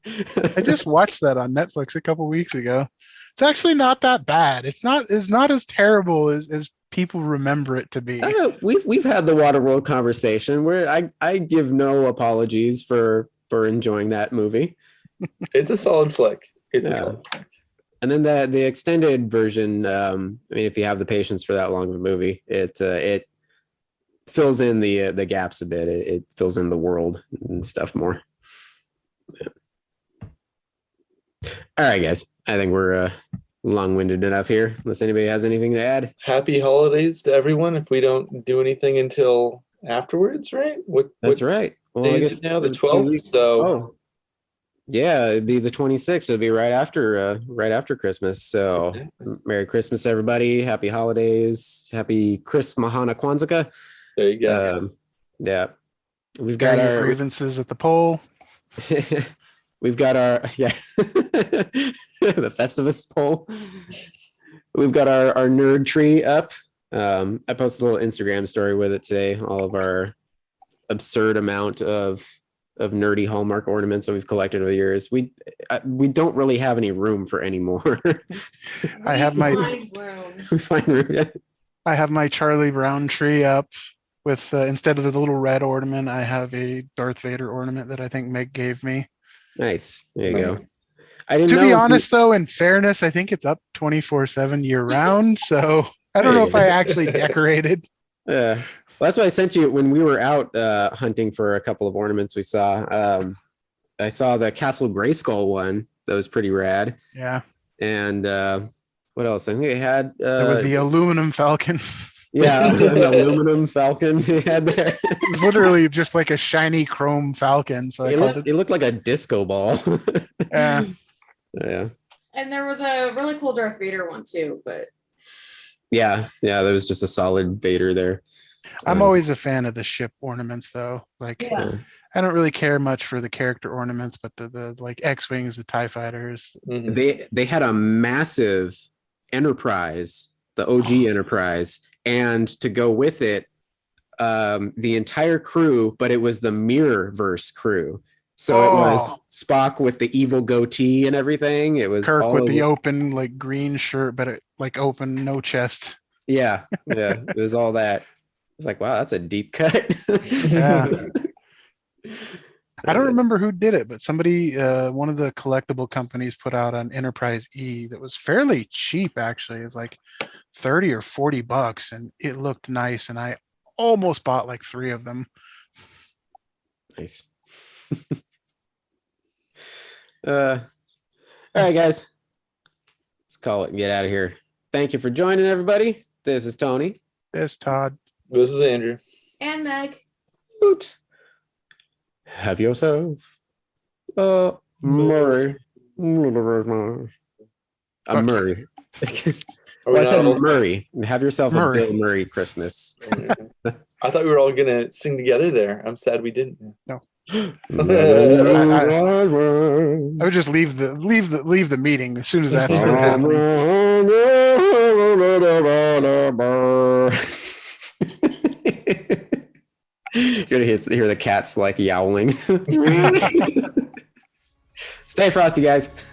I just watched that on Netflix a couple weeks ago. It's actually not that bad. It's not as terrible as people remember it to be. We've had the Waterworld conversation where I give no apologies for enjoying that movie. It's a solid flick. A solid flick. And then the extended version, I mean, if you have the patience for that long of a movie, it fills in the gaps a bit. It fills in the world and stuff more. Yeah. All right, guys. I think we're long-winded enough here. Unless anybody has anything to add. Happy holidays to everyone. If we don't do anything until afterwards, right? That's right. Well, I guess now the 12th. So. Yeah, it'd be the 26th. It'd be right after Christmas. So Merry Christmas, everybody. Happy holidays. Happy Chris Mahana Kwanzaa. There you go. Yeah. We've got our grievances at the poll. We've got our the Festivus poll. We've got our nerd tree up. I posted a little Instagram story with it today. All of our absurd amount of nerdy Hallmark ornaments that we've collected over the years. We don't really have any room for any more. I have my room. I have my Charlie Brown tree up with instead of the little red ornament, I have a Darth Vader ornament that I think Meg gave me. Nice. There you go. I didn't to know be honest, though, in fairness, I think it's up 24/7 year round. So I don't know if I actually decorated. Yeah. Well, that's why I sent you when we were out hunting for a couple of ornaments we saw. I saw the Castle Grayskull one that was pretty rad. Yeah. And what else? I think they had there was the aluminum falcon. Yeah, an aluminum falcon they had there. It was literally just like a shiny chrome falcon. So it looked like a disco ball. Yeah. Yeah. And there was a really cool Darth Vader one too, but yeah, there was just a solid Vader there. I'm always a fan of the ship ornaments, though. Like, I don't really care much for the character ornaments, but the like X-wings, the TIE fighters. Mm-hmm. They had a massive Enterprise, the OG Enterprise, and to go with it, the entire crew, but it was the Mirrorverse crew. So it was Spock with the evil goatee and everything. It was Kirk all with of the it. open like green shirt, but it like open, no chest. Yeah, it was all that. It's like, wow, that's a deep cut. Yeah. I don't remember who did it, but somebody, one of the collectible companies put out an Enterprise E that was fairly cheap, actually. It's like 30 or $40, and it looked nice. And I almost bought like 3 of them. Nice. All right, guys. Let's call it and get out of here. Thank you for joining, everybody. This is Tony. This Todd. This is Andrew. And Meg. Hoot. Have yourself a Murray. A Murray. Well, I said Murray. Have yourself a Bill Murray Christmas. I thought we were all gonna sing together there. I'm sad we didn't. No. I would just leave the meeting as soon as that started happening. You're gonna hear the cats like yowling. Stay frosty, guys.